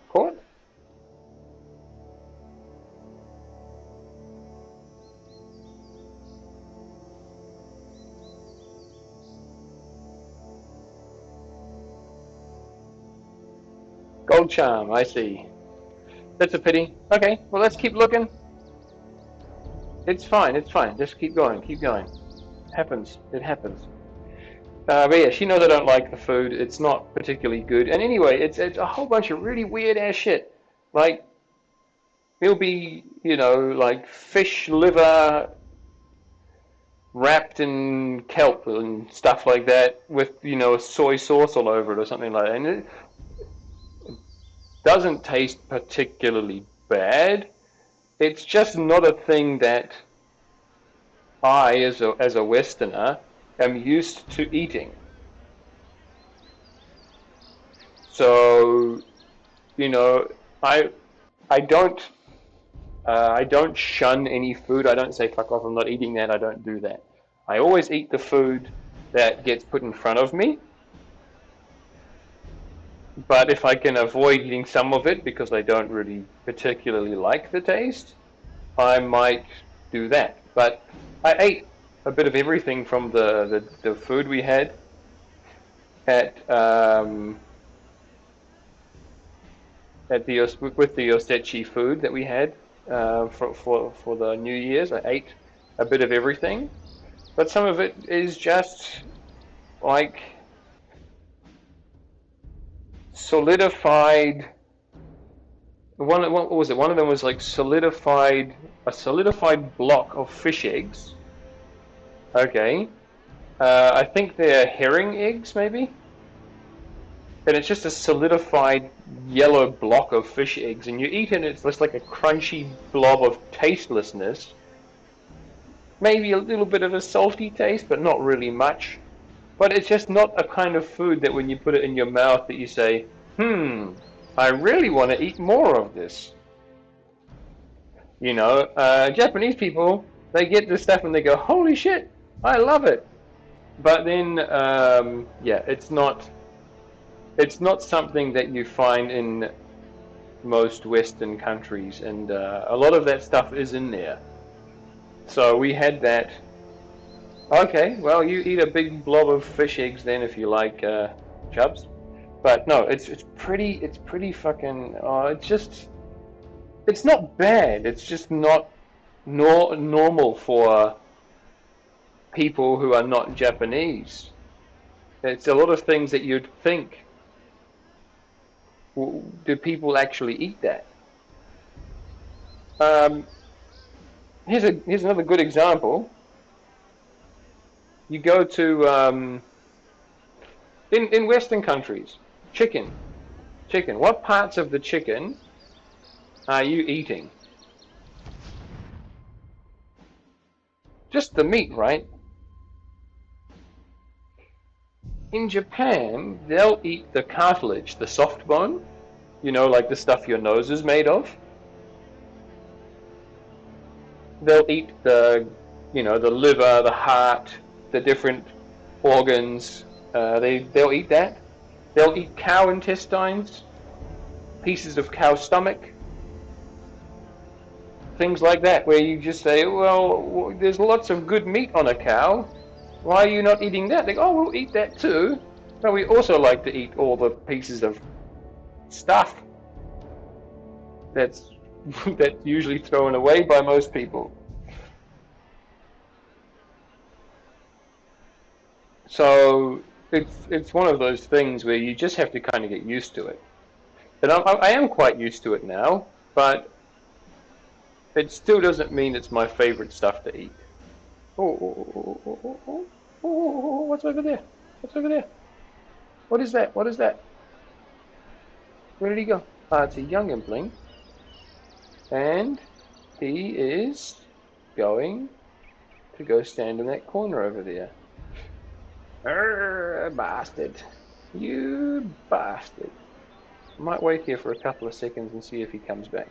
Caught? Gold charm, I see. That's a pity. Okay, well, let's keep looking. It's fine, it's fine. Just keep going, keep going. It happens, it happens. But yeah, she knows I don't like the food. It's not particularly good. And anyway, it's a whole bunch of really weird ass shit. Like, it'll be, like fish liver wrapped in kelp and stuff like that with, soy sauce all over it or something like that. And it doesn't taste particularly bad. It's just not a thing that I, as a Westerner, am used to eating. So, I I don't I don't shun any food. I don't say fuck off, I'm not eating that. I don't do that. I always eat the food that gets put in front of me. But if I can avoid eating some of it because I don't really particularly like the taste, I might do that. But I ate a bit of everything from the food we had at at the with the Osechi food that we had for the New Year's. I ate a bit of everything, but some of it is just like solidified. What was it? One of them was like a solidified block of fish eggs. Okay, I think they're herring eggs, maybe. And it's just a solidified yellow block of fish eggs, and you eat it, and it's just like a crunchy blob of tastelessness. Maybe a little bit of a salty taste, but not really much. But it's just not a kind of food that when you put it in your mouth that you say, I really want to eat more of this. Japanese people, they get this stuff and they go, holy shit, I love it. But then, yeah, it's not something that you find in most Western countries, and a lot of that stuff is in there. So we had that. Okay, well, you eat a big blob of fish eggs then if you like chubs. But no, it's pretty fucking. It's not bad. It's just not normal for people who are not Japanese. It's a lot of things that you'd think. Do people actually eat that? Um, here's another good example. You go to in Western countries, chicken. Chicken. What parts of the chicken are you eating? Just the meat, right? In Japan, they'll eat the cartilage, the soft bone, like the stuff your nose is made of. They'll eat the liver, the heart, the different organs. They'll eat that. They'll eat cow intestines, pieces of cow stomach, things like that, where you just say, well, there's lots of good meat on a cow. Why are you not eating that? They go, oh, we'll eat that too. But we also like to eat all the pieces of stuff that's usually thrown away by most people. So it's one of those things where you just have to kind of get used to it. And I am quite used to it now, but it still doesn't mean it's my favorite stuff to eat. Oh, what's over there? What's over there? What is that? What is that? Where did he go? It's a young Impling. And he is going to go stand in that corner over there. Bastard. You bastard. I might wait here for a couple of seconds and see if he comes back.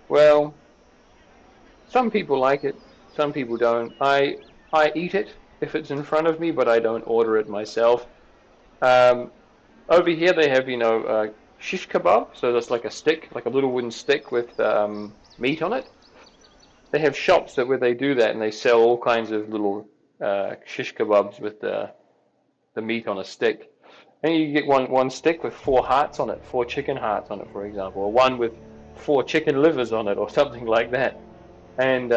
Well, some people like it, some people don't. I eat it if it's in front of me, but I don't order it myself. Over here they have, shish kebab, so that's like a stick, like a little wooden stick with meat on it. They have shops where they do that, and they sell all kinds of little shish kebabs with the meat on a stick. And you get one stick with 4 hearts on it, 4 chicken hearts on it, for example, or one with 4 chicken livers on it, or something like that. And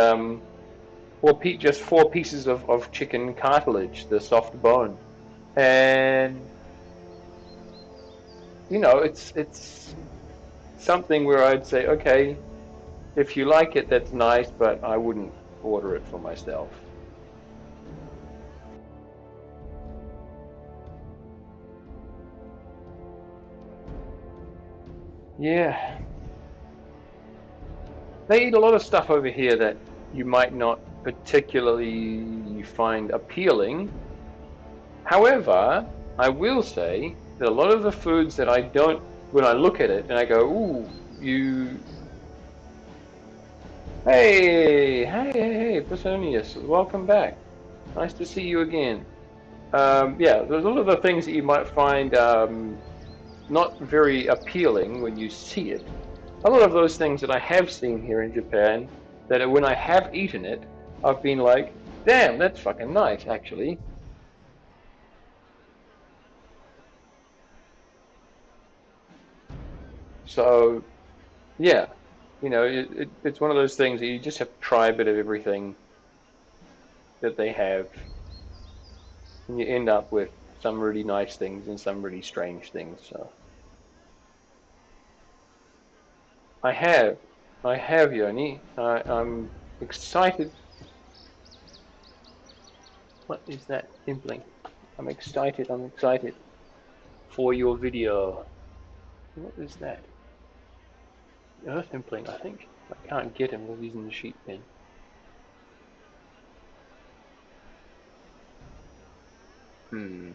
or just 4 pieces of chicken cartilage, the soft bone. And it's something where I'd say, okay, if you like it, that's nice, but I wouldn't order it for myself. Yeah. They eat a lot of stuff over here that you might not particularly find appealing. However, I will say that a lot of the foods that I don't when I look at it and I go, ooh, you, hey, Personius, welcome back. Nice to see you again. Yeah, there's a lot of the things that you might find not very appealing when you see it. A lot of those things that I have seen here in Japan, that when I have eaten it, I've been like, damn, that's fucking nice, actually. So, yeah, it's one of those things that you just have to try a bit of everything that they have, and you end up with some really nice things and some really strange things. So, I have, I have, Yoni. I'm excited. What is that? Impling. I'm excited for your video. What is that? Earth Impling, I think. I can't get him with using the sheep pen. Hmm,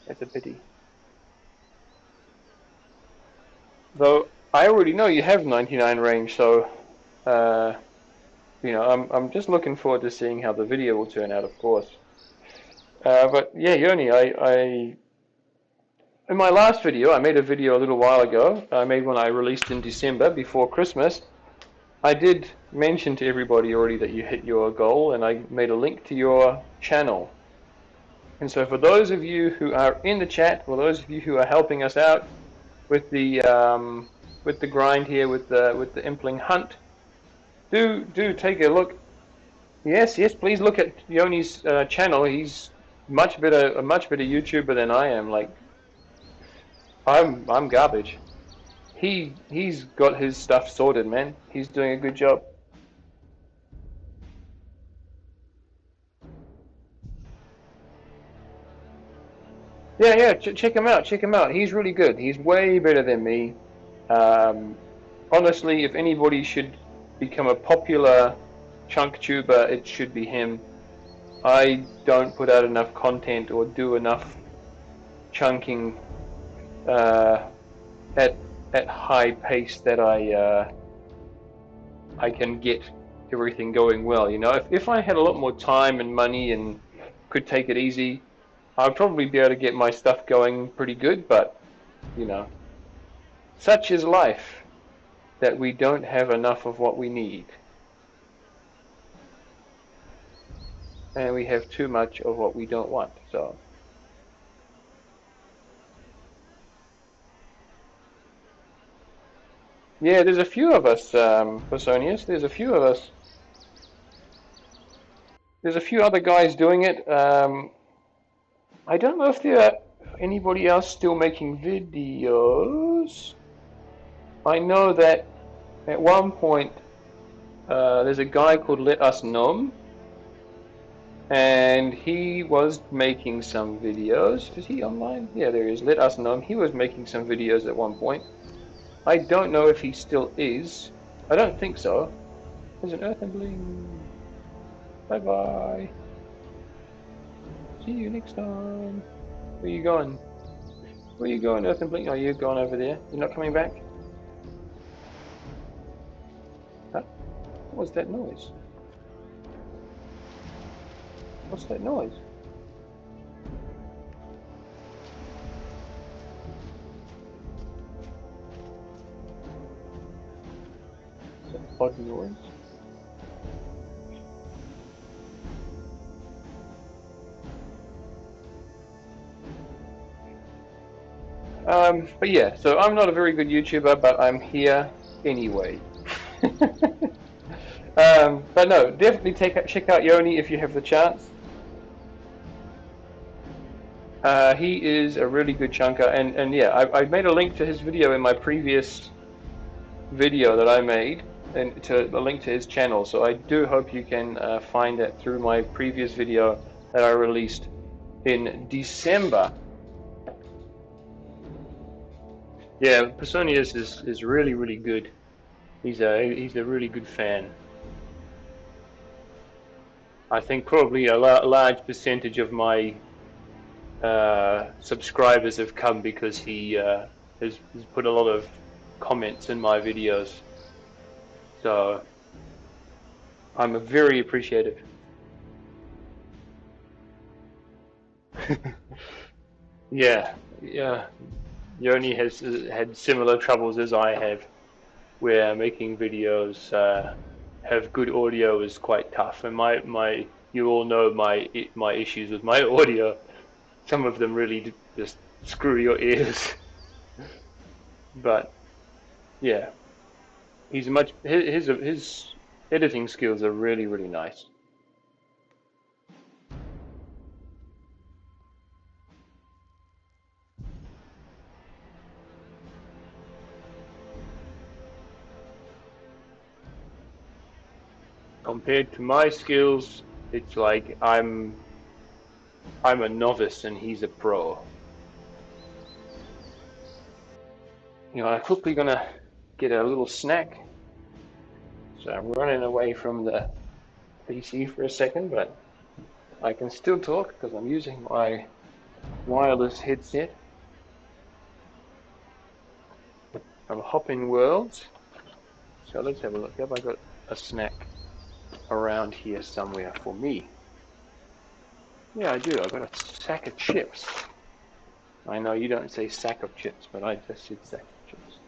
that's a pity. Though I already know you have 99 range, so uh, I'm just looking forward to seeing how the video will turn out, of course. But yeah, Yoni, I in my last video, I made a video a little while ago. I made one I released in December before Christmas. I did mention to everybody already that you hit your goal, and I made a link to your channel. And so, for those of you who are in the chat, or those of you who are helping us out with the grind here, with the Impling hunt, do take a look. Yes, please look at Yoni's channel. He's a much better YouTuber than I am. Like I'm garbage. He's got his stuff sorted, man. He's doing a good job. Yeah. Check him out. Check him out. He's really good. He's way better than me. Um, Honestly, if anybody should become a popular chunk tuber, it should be him. I don't put out enough content or do enough chunking uh, at high pace that I can get everything going well. If I had a lot more time and money and could take it easy, I'd probably be able to get my stuff going pretty good. But you know, such is life, that we don't have enough of what we need, and we have too much of what we don't want. So yeah, there's a few of us, Personius. There's a few of us. There's a few other guys doing it. I don't know if there are anybody else still making videos. I know that at one point there's a guy called Let Us Gnome, and he was making some videos. Is he online? Yeah, there he is. Let Us Gnome. He was making some videos at one point. I don't know if he still is. I don't think so. There's an Earth Impling. Bye bye. See you next time. Where you going? Where you going, Earth Impling? Oh, you're going over there. You're not coming back? Huh? What was that noise? What's that noise? Is that odd noise? But yeah, so I'm not a very good YouTuber, but I'm here anyway. But no, definitely check out Yoni if you have the chance. He is a really good chunker, and yeah, I made a link to his video in my previous video that I made, and to a link to his channel. So I do hope you can find it through my previous video that I released in December. Yeah, Personius is really good. He's a really good fan. I think probably a large percentage of my subscribers have come because he has put a lot of comments in my videos. So I'm very appreciative. Yeah, yeah. Yoni has had similar troubles as I have, where making videos have good audio is quite tough. And my you all know my issues with my audio. Some of them really just screw your ears. But yeah, he's much his editing skills are really nice. Compared to my skills, it's like I'm a novice and he's a pro. You know, I'm quickly gonna get a little snack. So I'm running away from the PC for a second, but I can still talk because I'm using my wireless headset from Hopping Worlds. So let's have a look. Have I got a snack around here somewhere for me? Yeah, I do. I've got a sack of chips. I know you don't say sack of chips, but I just said sack of chips.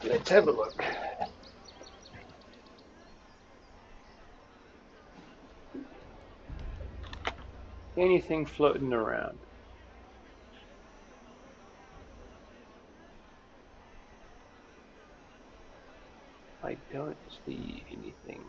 Let's have a look. Anything floating around? I don't see anything.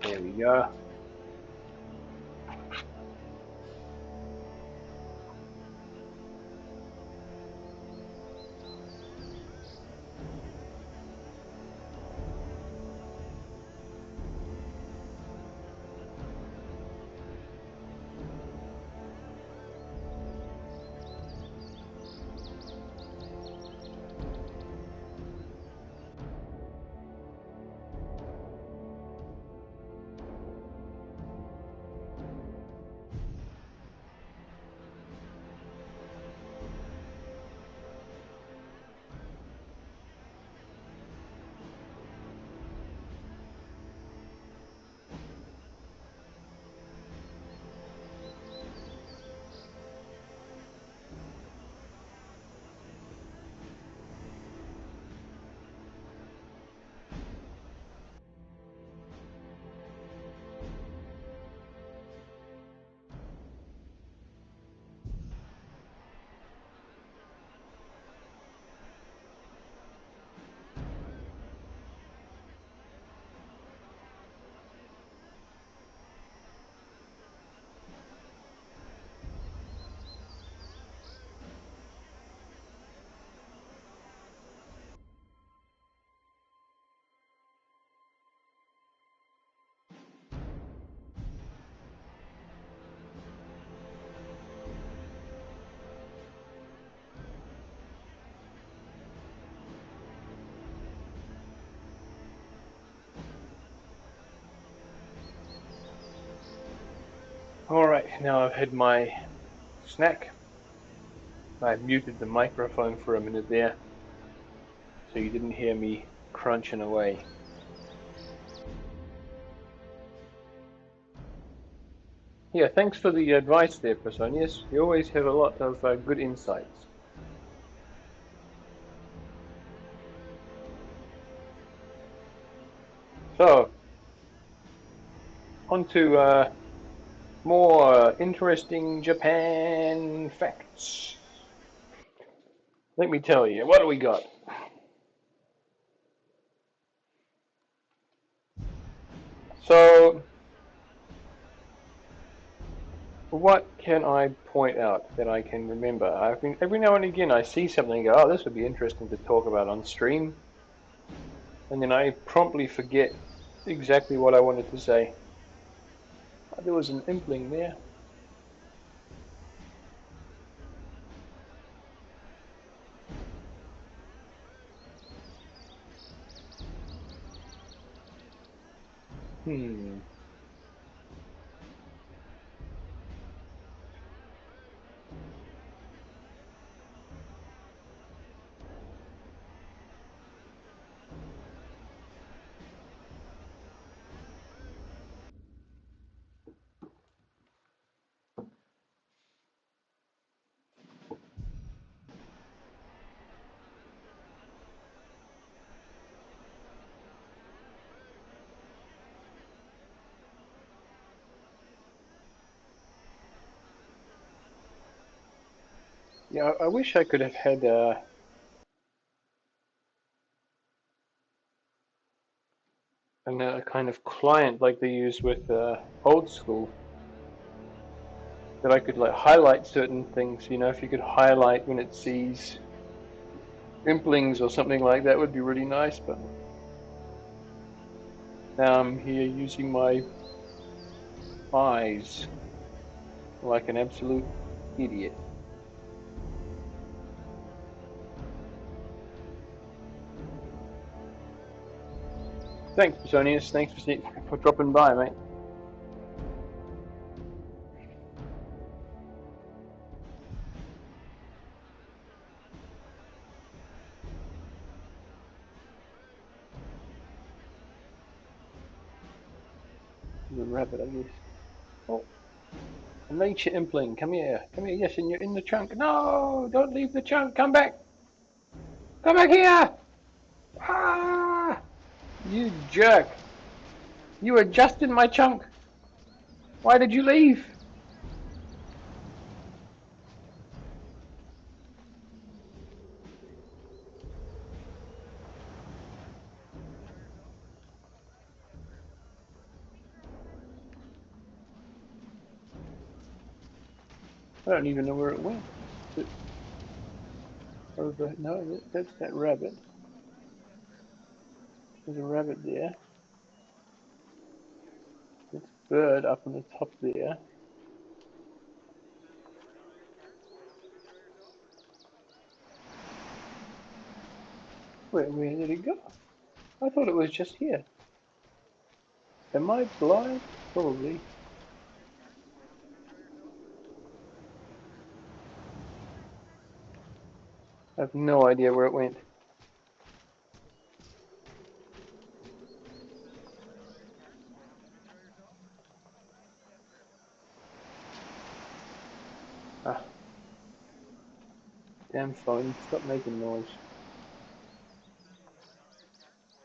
There we go. Alright, now I've had my snack. I muted the microphone for a minute there, so you didn't hear me crunching away. Yeah, thanks for the advice there, Personius. You always have a lot of good insights. So, on to more interesting Japan facts. Let me tell you, what do we got? So, what can I point out that I can remember? I've been every now and again I see something and go, oh, this would be interesting to talk about on stream, and then I promptly forget exactly what I wanted to say. There was an impling there. Hmm. Yeah, I wish I could have had a kind of client like they use with old school, that I could like highlight certain things. You know, if you could highlight when it sees implings or something like that, would be really nice. But now I'm here using my eyes like an absolute idiot. Thanks, Pesonius. Thanks for dropping by, mate. The rabbit, I guess. Oh, a nature impling. Come here. Come here. Yes, and you're in the chunk. No, don't leave the chunk. Come back. Come back here. Ah, you jerk. You were just in my chunk. Why did you leave? I don't even know where it went. Is it over? No, that's that rabbit. There's a rabbit there. That's a bird up on the top there. Where did it go? I thought it was just here. Am I blind? Probably. I have no idea where it went. Ah, damn phone. Stop making noise.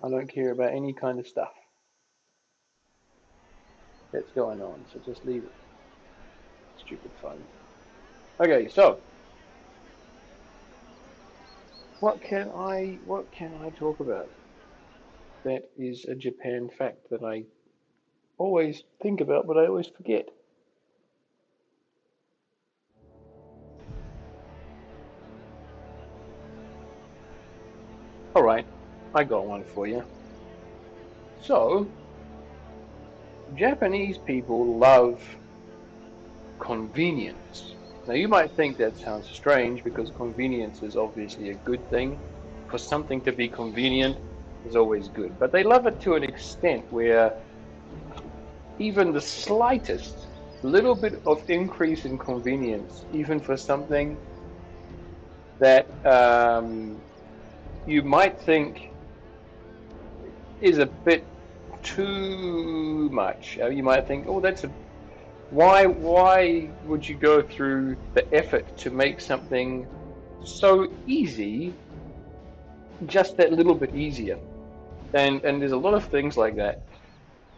I don't care about any kind of stuff that's going on, so just leave it. Stupid phone. Okay, so what can I talk about? That is a Japan fact that I always think about, but I always forget. All right, I got one for you. So, Japanese people love convenience. Now, you might think that sounds strange because convenience is obviously a good thing. For something to be convenient is always good. But they love it to an extent where even the slightest little bit of increase in convenience, even for something that you might think is a bit too much. You might think, oh, that's a why would you go through the effort to make something so easy just that little bit easier? And there's a lot of things like that.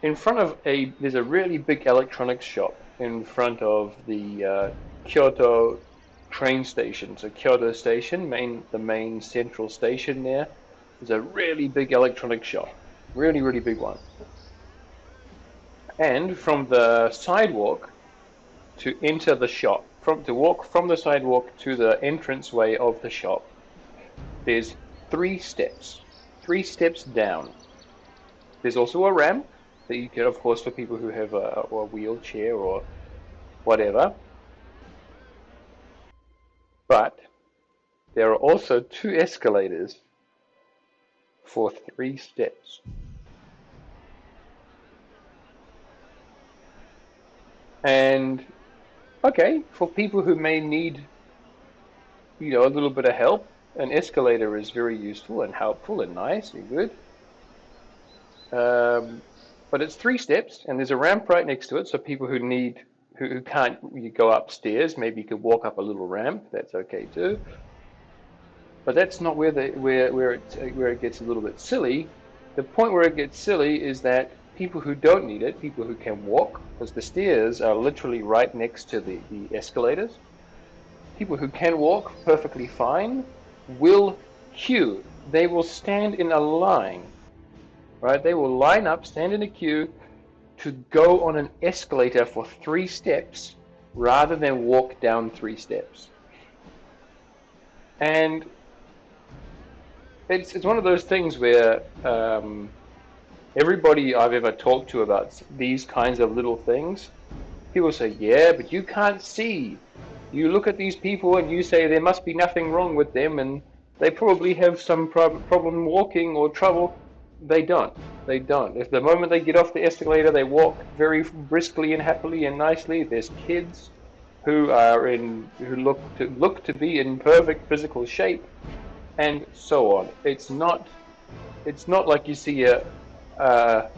In front of there's a really big electronics shop in front of the Kyoto train station. So Kyoto Station, the main central station there, is a really big electronics shop, really really big one. And from the sidewalk to enter the shop, from to walk from the sidewalk to the entranceway of the shop, there's three steps down. There's also a ramp, that you can, of course, for people who have a wheelchair or whatever. But there are also 2 escalators for 3 steps. And okay, for people who may need, a little bit of help, an escalator is very useful and helpful and nice and good. But it's 3 steps, and there's a ramp right next to it. So people who can't go upstairs, maybe you could walk up a little ramp. That's okay too. But that's not where it gets a little bit silly. The point where it gets silly is that people who don't need it, people who can walk, because the stairs are literally right next to the escalators. People who can walk perfectly fine will queue. They will stand in a line, right? They will line up, stand in a queue to go on an escalator for 3 steps rather than walk down 3 steps. And it's one of those things where everybody I've ever talked to about these kinds of little things, people say, yeah, but you can't see. You look at these people and you say there must be nothing wrong with them and they probably have some problem walking or trouble. They don't. They don't. If the moment they get off the escalator, they walk very briskly and happily and nicely. There's kids who look to be in perfect physical shape, and so on. It's not like you see a a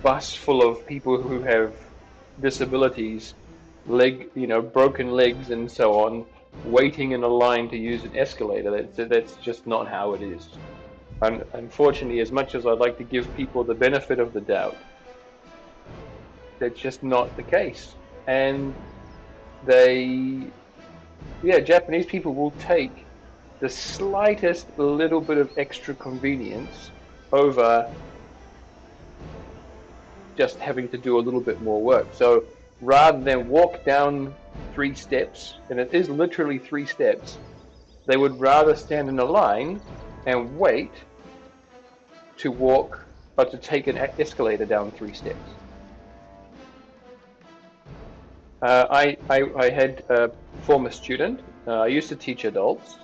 bus full of people who have disabilities, broken legs and so on, waiting in a line to use an escalator. That's just not how it is. And unfortunately, as much as I'd like to give people the benefit of the doubt, that's just not the case. And Japanese people will take the slightest little bit of extra convenience over just having to do a little bit more work. So rather than walk down 3 steps, and it is literally 3 steps, they would rather stand in a line and wait to walk, but to take an escalator down 3 steps. I had a former student. I used to teach adults,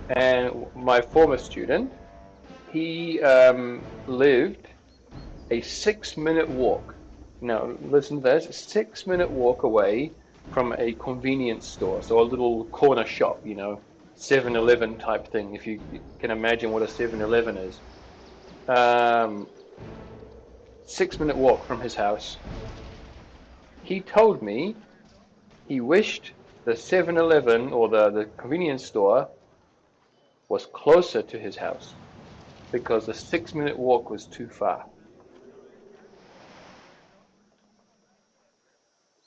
and my former student, he lived a 6-minute walk. Now, listen to this: a 6-minute walk away from a convenience store, so a little corner shop, 7-Eleven type thing, if you can imagine what a 7-Eleven is. 6-minute walk from his house. He told me he wished the 7-Eleven or the convenience store was closer to his house because the 6-minute walk was too far.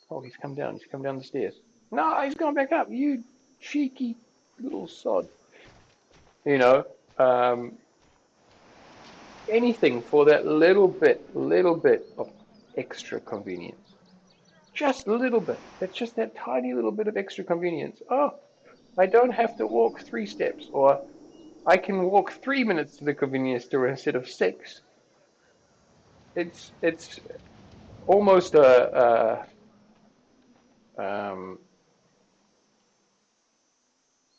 Oh, he's come down. He's come down the stairs. No, he's gone back up. You cheeky little sod. You know, um, anything for that little bit of extra convenience. Just a little bit. It's just that tiny little bit of extra convenience. Oh, I don't have to walk 3 steps, or I can walk 3 minutes to the convenience store instead of 6. It's almost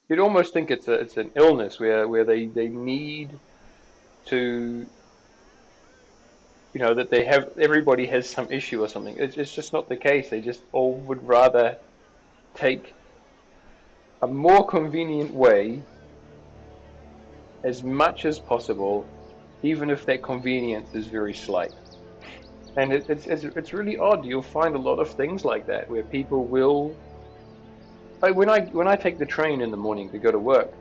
you'd almost think it's an illness where they need to, that everybody has some issue or something. It's just not the case. They just all would rather take a more convenient way as much as possible, even if that convenience is very slight. And it's really odd. You'll find a lot of things like that where people will. Like when I take the train in the morning to go to work,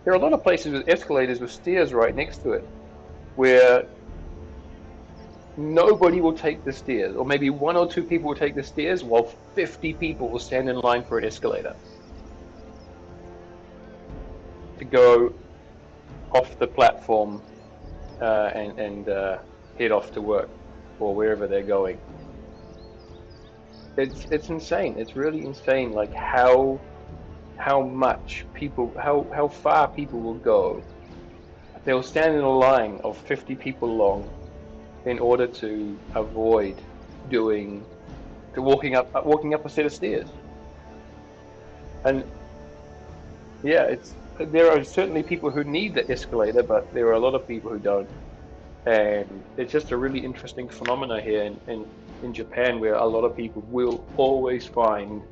there are a lot of places with escalators with stairs right next to it, where nobody will take the stairs, or maybe 1 or 2 people will take the stairs, while 50 people will stand in line for an escalator to go off the platform and head off to work or wherever they're going. It's insane. It's really insane, like how much people, how far people will go they'll stand in a line of 50 people long in order to avoid walking up a set of stairs. And yeah, there are certainly people who need the escalator, but there are a lot of people who don't. And it's just a really interesting phenomena here in Japan, where a lot of people will always find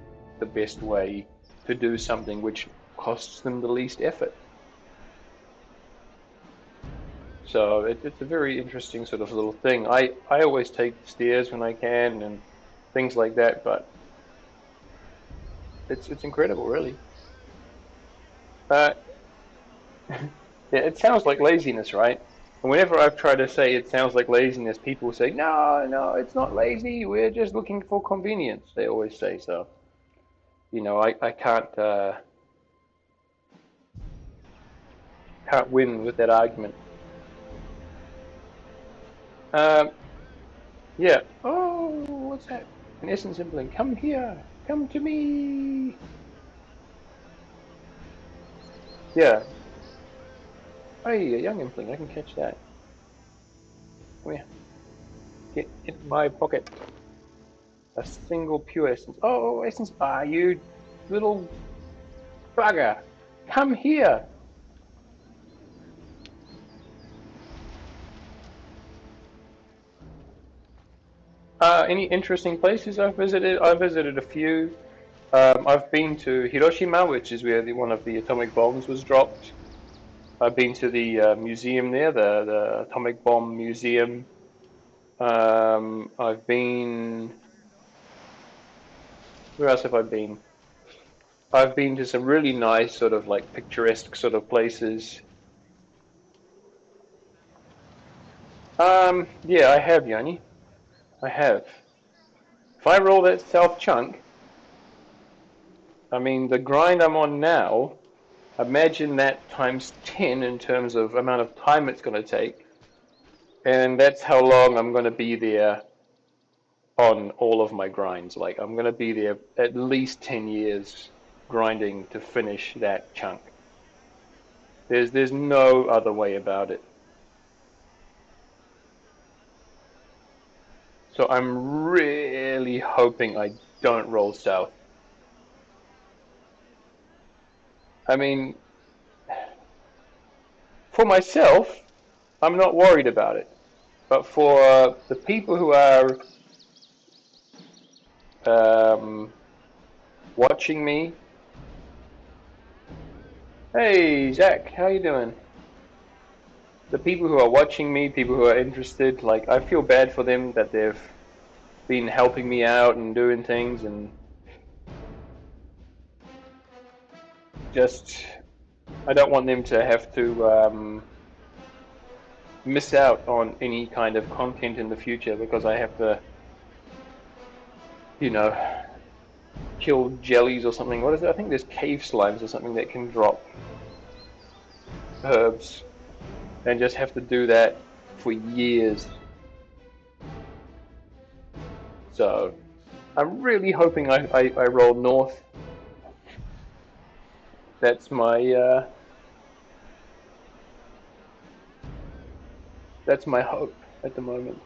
the best way to do something which costs them the least effort. So it's a very interesting sort of little thing. I always take stairs when I can and things like that, but it's incredible, really. Uh, yeah, it sounds like laziness, right? And whenever I've tried to say it sounds like laziness, people say, no, no, it's not lazy. We're just looking for convenience. They always say so. I can't win with that argument. Um, yeah. Oh, what's that? An essence impling. Come here. Come to me. Yeah. Hey, a young impling. I can catch that. Come here. Get in my pocket. A single pure essence. Oh, essence. Ah, you little bugger. Come here. Any interesting places I've visited? I've visited a few. I've been to Hiroshima, which is where one of the atomic bombs was dropped. I've been to the museum there, the Atomic Bomb Museum. I've been. Where else have I been? I've been to some really nice, sort of like picturesque sort of places. Yeah, I have, Yanni. I have. If I roll that self chunk, I mean, the grind I'm on now, imagine that times 10 in terms of amount of time it's going to take. And that's how long I'm going to be there on all of my grinds. Like, I'm going to be there at least 10 years grinding to finish that chunk. There's no other way about it. So I'm really hoping I don't roll south. I mean, for myself, I'm not worried about it. But for the people who are um, watching me, hey Zach, how you doing? The people who are watching me, people who are interested, like I feel bad for them that they've been helping me out and doing things, and just I don't want them to have to miss out on any kind of content in the future because I have to, you know, kill jellies or something. What is it? I think there's cave slimes or something that can drop herbs, and just have to do that for years. So I'm really hoping I roll north. That's my that's my hope at the moment.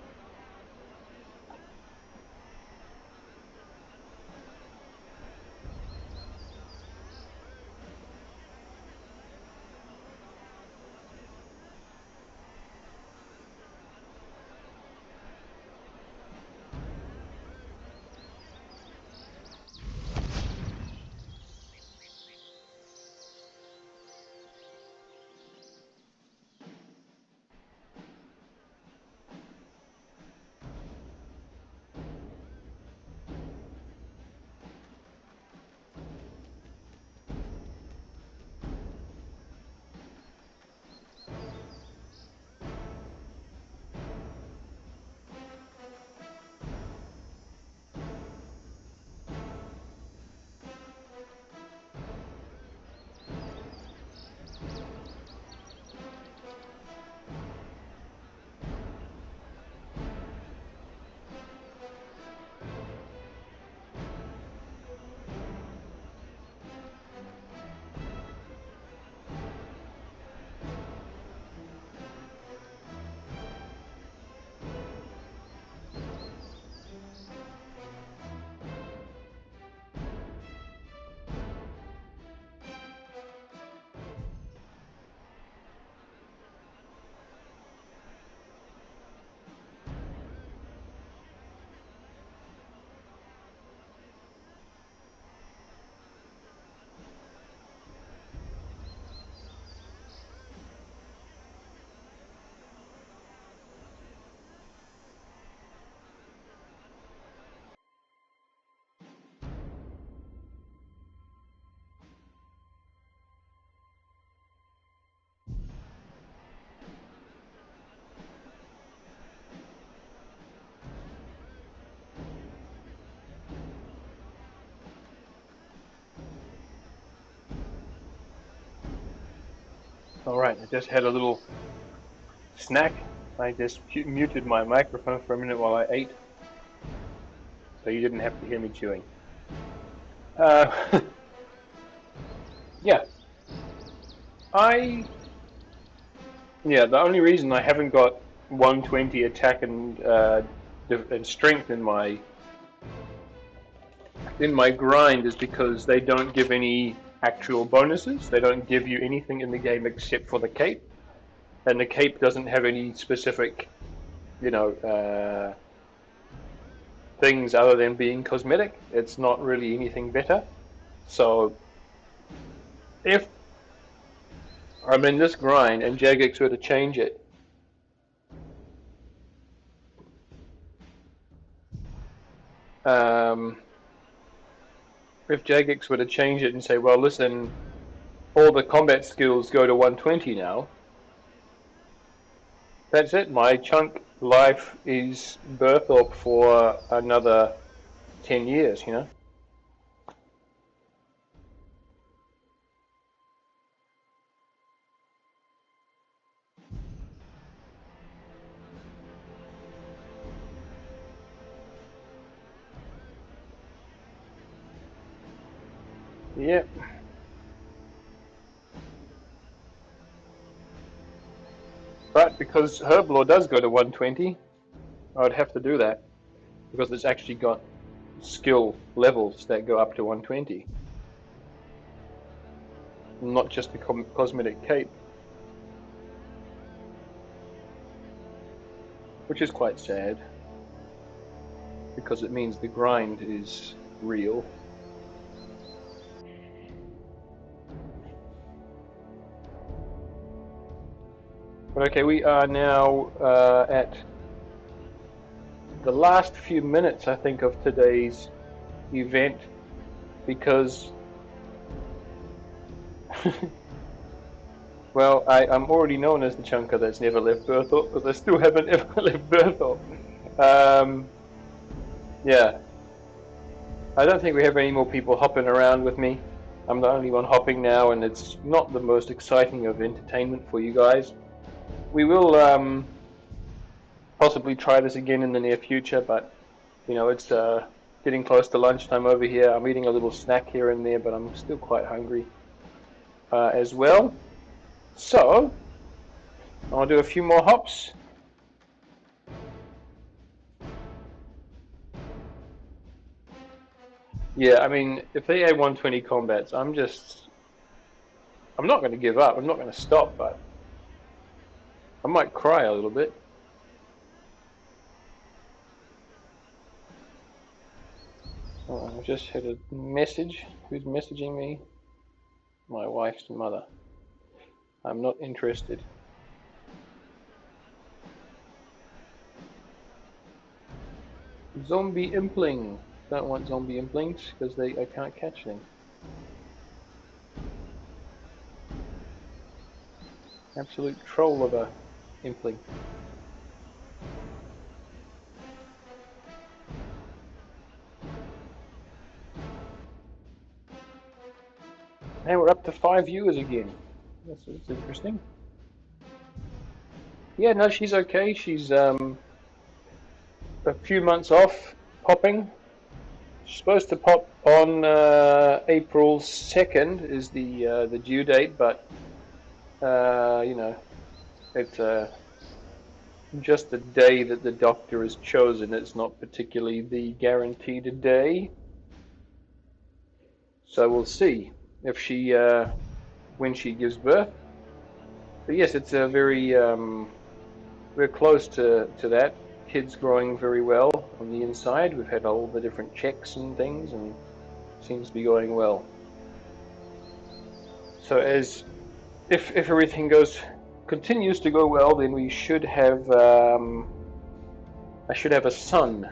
Alright, I just had a little snack. I just muted my microphone for a minute while I ate, so you didn't have to hear me chewing. Uh, yeah, I the only reason I haven't got 120 attack and strength in my grind is because they don't give any actual bonuses. They don't give you anything in the game except for the cape, and the cape doesn't have any specific, you know, things other than being cosmetic. It's not really anything better. So if I'm in this grind and Jagex were to change it, um, if Jagex were to change it and say, well, listen, all the combat skills go to 120 now, that's it. My chunk life is Berthorpe for another 10 years, you know? Yeah. But because Herblore does go to 120, I would have to do that because it's actually got skill levels that go up to 120, not just the cosmetic cape, which is quite sad because it means the grind is real. But okay, we are now at the last few minutes, I think, of today's event because, well, I'm already known as the chunker that's never left Berthorpe because I still haven't ever left Berthorpe. Yeah, I don't think we have any more people hopping around with me. I'm the only one hopping now, and it's not the most exciting of entertainment for you guys. We will possibly try this again in the near future, but you know, it's getting close to lunchtime over here. I'm eating a little snack here and there, but I'm still quite hungry as well. So, I'll do a few more hops. Yeah, I mean, if they add 120 combats, I'm not going to give up. I'm not going to stop, but I might cry a little bit. Oh, I just had a message. Who's messaging me? My wife's mother. I'm not interested. Zombie Impling. Don't want zombie Implings because I can't catch them. Absolute troll of a Impling. And we're up to 5 viewers again. That's interesting. Yeah, no, she's okay. She's a few months off popping. She's supposed to pop on April 2nd is the due date, but you know, it's just the day that the doctor has chosen. It's not particularly the guaranteed day. So we'll see if she when she gives birth. But yes, it's a very we're close to that. Kid's growing very well on the inside. We've had all the different checks and things, and it seems to be going well. So as if everything continues to go well, then we should have I should have a son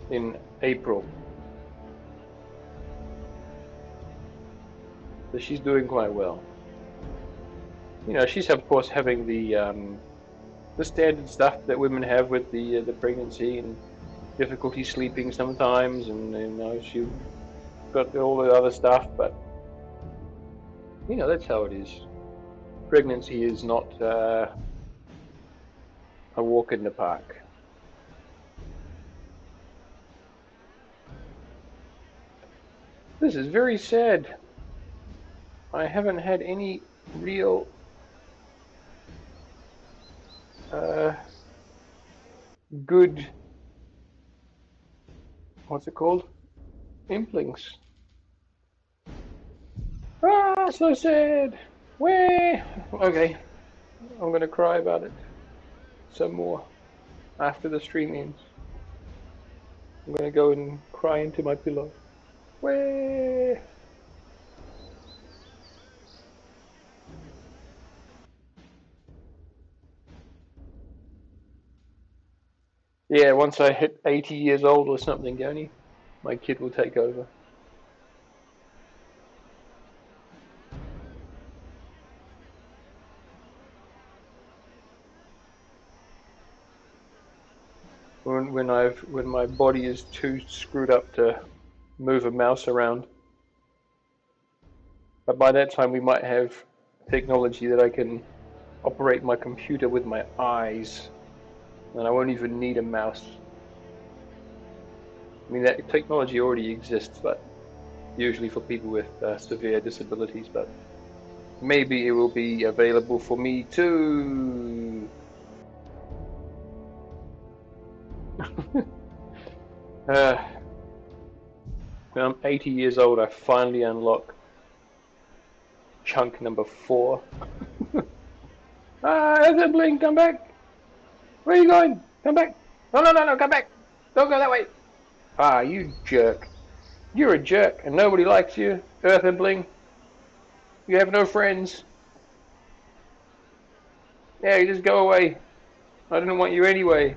in April. So she's doing quite well. You know, she's of course having the standard stuff that women have with the pregnancy and difficulty sleeping sometimes, and you know she got all the other stuff, but you know that's how it is. Pregnancy is not a walk in the park. This is very sad. I haven't had any real good, what's it called? Implings. Ah, so sad. Where? Okay, I'm gonna cry about it some more after the stream ends. I'm gonna go and cry into my pillow. Where? Yeah, once I hit 80 years old or something, Goni, my kid will take over. When my body is too screwed up to move a mouse around. But by that time we might have technology that I can operate my computer with my eyes, and I won't even need a mouse. I mean, that technology already exists, but usually for people with severe disabilities, but maybe it will be available for me too. uh, when I'm 80 years old, I finally unlock chunk number 4. Impling, come back! Where are you going? Come back! No, no, no, no, come back! Don't go that way! Ah, you jerk. You're a jerk, and nobody likes you, Earth Impling. You have no friends. Yeah, you just go away. I didn't want you anyway.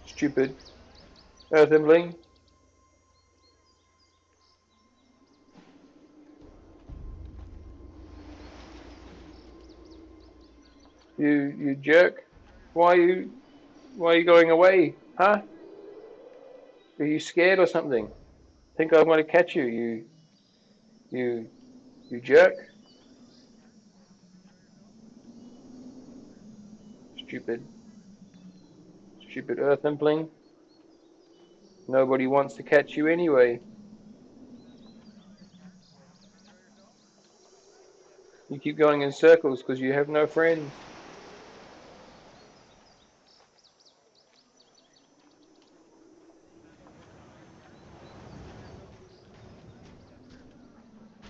Stupid Earth Impling. You jerk. Why are you going away? Huh? Are you scared or something? Think I'm gonna catch you, you you jerk? Stupid. Stupid Earth Impling. Nobody wants to catch you anyway. You keep going in circles because you have no friends.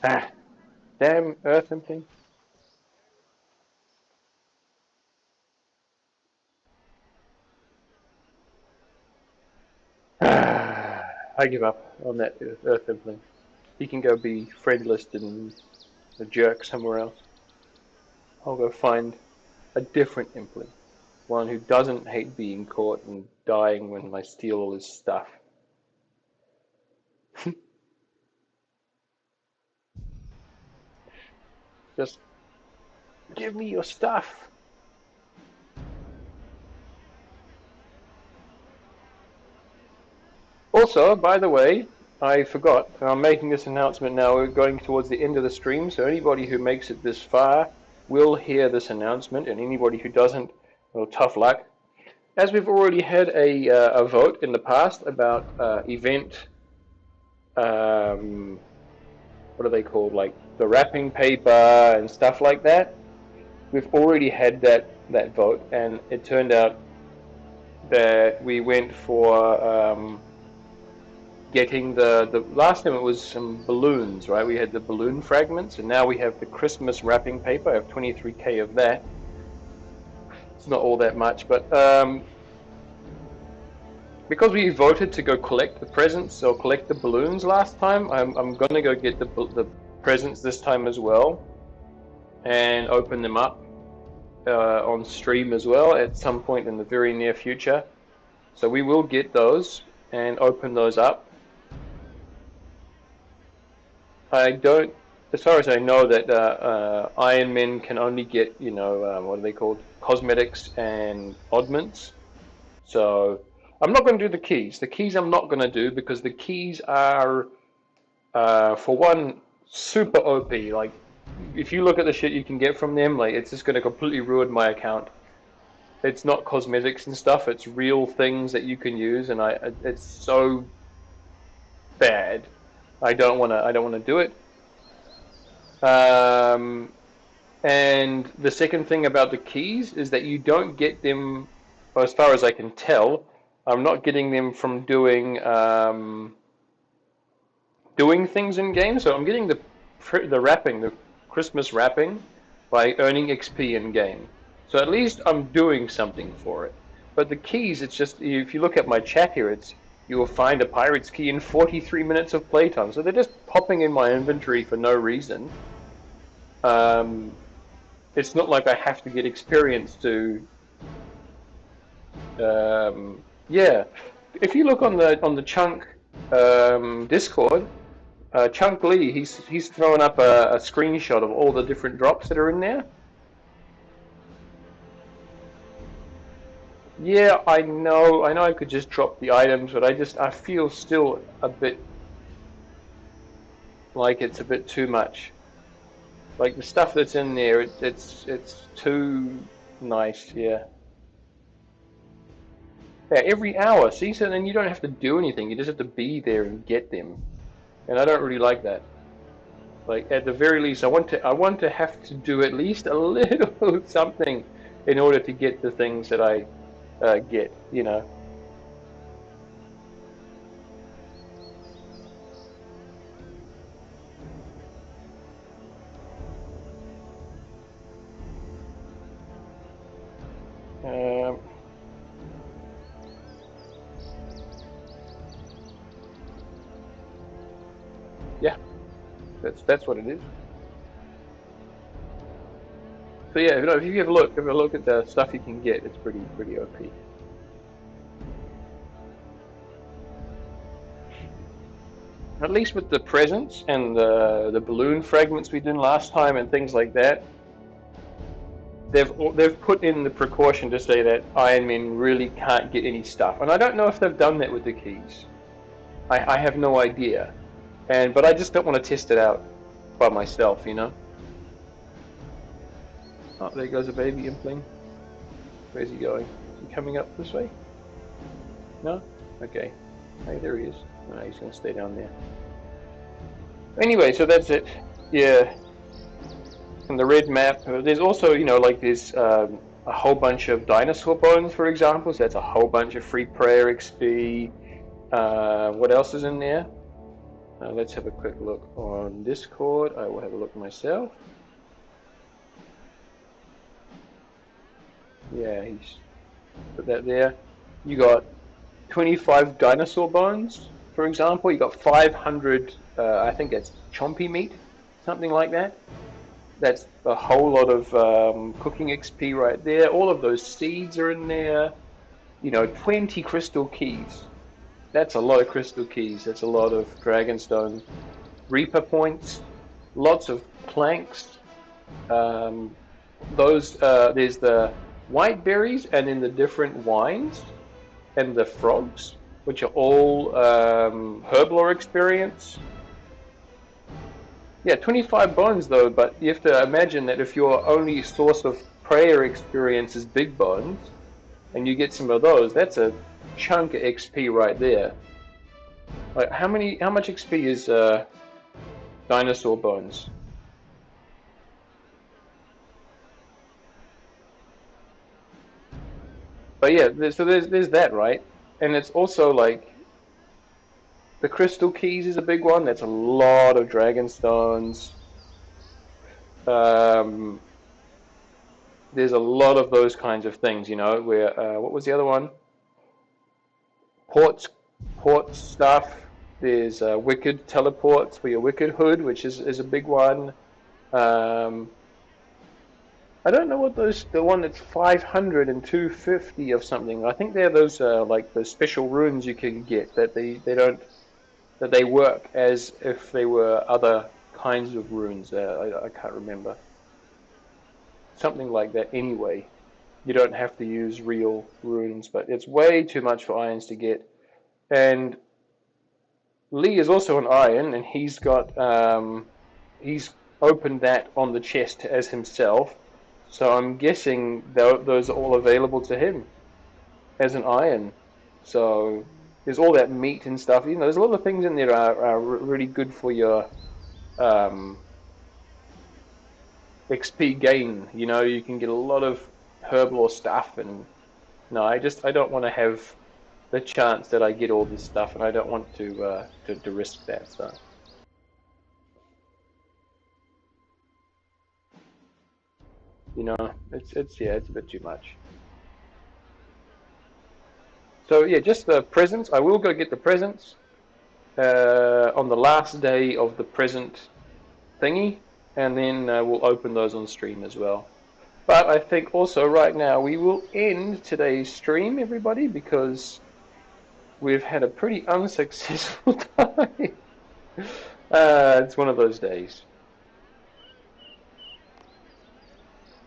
Ah, damn Earth Impling. I give up on that Earth Impling. He can go be friendless and a jerk somewhere else. I'll go find a different Impling. One who doesn't hate being caught and dying when I steal all his stuff. Just give me your stuff. Also, by the way, I forgot. I'm making this announcement now. We're going towards the end of the stream, so anybody who makes it this far will hear this announcement, and anybody who doesn't, well, tough luck. As we've already had a vote in the past about event, what are they called, like the wrapping paper and stuff like that. We've already had that vote, and it turned out that we went for getting the last time it was some balloons, right? We had the balloon fragments, and now we have the Christmas wrapping paper. I have 23k of that. It's not all that much, but because we voted to go collect the presents or collect the balloons last time, I'm going to go get the presents this time as well and open them up on stream as well at some point in the very near future. So we will get those and open those up. I don't, as far as I know, that Iron Men can only get, what are they called? Cosmetics and oddments. So I'm not going to do the keys. The keys I'm not going to do because the keys are, for one, super OP. Like if you look at the shit you can get from them, like it's just going to completely ruin my account. It's not cosmetics and stuff; it's real things that you can use, and it's so bad. I don't want to do it. Um, and the second thing about the keys is that you don't get them, well, as far as I can tell, I'm not getting them from doing things in game. So I'm getting the wrapping, the Christmas wrapping, by earning XP in game. So at least I'm doing something for it. But the keys, it's just if you look at my chat here, it's you will find a pirate's key in 43 minutes of playtime. So they're just popping in my inventory for no reason. Um, it's not like I have to get experience to. Yeah, if you look on the Chunk Discord, Chunk Lee, he's thrown up a screenshot of all the different drops that are in there. Yeah, I know I could just drop the items, but I feel still a bit like it's a bit too much. Like the stuff that's in there, it's too nice. Yeah, yeah. Every hour, see, so then you don't have to do anything. You just have to be there and get them, and I don't really like that. Like at the very least, I want to have to do at least a little something in order to get the things that I get. You know. Um, yeah, that's what it is. So yeah, you know, if you have a look at the stuff you can get, it's pretty OP. At least with the presents and the balloon fragments we did last time and things like that, they've put in the precaution to say that Iron Men really can't get any stuff, and I don't know if they've done that with the keys. I have no idea, but I just don't want to test it out by myself, you know. Oh, there goes a baby Impling. Where's he going? Is he coming up this way? No? Okay. Hey, there he is. No, he's going to stay down there. Anyway, so that's it. Yeah, and the red map. There's also, you know, like there's a whole bunch of dinosaur bones, for example. So that's a whole bunch of free prayer XP. What else is in there? Let's have a quick look on Discord. I will have a look myself. Yeah, he's put that there. You got 25 dinosaur bones, for example. You got 500, I think that's chompy meat, something like that. That's a whole lot of cooking XP right there. All of those seeds are in there. You know, 20 crystal keys. That's a lot of crystal keys. That's a lot of dragonstone reaper points. Lots of planks. Um, there's the white berries and then the different wines and the frogs, which are all herblore experience. Yeah, 25 bones though, but you have to imagine that if your only source of prayer experience is big bones, and you get some of those, that's a chunk of XP right there. Like how much XP is dinosaur bones? But yeah, there's that, right? And it's also like the crystal keys is a big one. That's a lot of dragon stones. Um, there's a lot of those kinds of things, you know. Where what was the other one? Ports, port stuff. There's wicked teleports for your wicked hood, which is a big one. Um, I don't know what the one that's 500 and 250 of something. I think they're those like those special runes you can get that they don't that they work as if they were other kinds of runes. I can't remember. Something like that anyway. You don't have to use real runes, but it's way too much for irons to get. And Lee is also an iron, and he's got he's opened that on the chest as himself. So I'm guessing those are all available to him as an iron. So there's all that meat and stuff. You know, there's a lot of things in there are really good for your um, XP gain. You know, you can get a lot of herbal stuff, and no, I don't want to have the chance that I get all this stuff, and I don't want to risk that. So you know, it's yeah, it's a bit too much. So yeah, just the presents. I will go get the presents on the last day of the present thingy, and then we'll open those on stream as well. But I think also right now we will end today's stream, everybody, because we've had a pretty unsuccessful time. It's one of those days.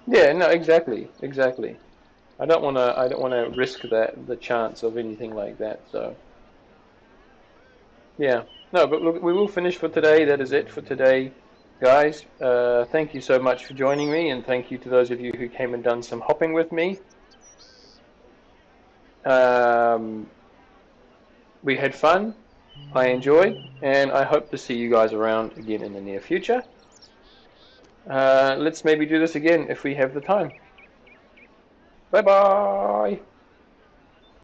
Yeah, no, exactly, exactly. I don't wanna risk the chance of anything like that. So yeah, no, but look, we will finish for today. That is it for today, guys. Thank you so much for joining me, and thank you to those of you who came and done some hopping with me. Um, we had fun. I enjoyed, and I hope to see you guys around again in the near future. Let's maybe do this again if we have the time. Bye bye.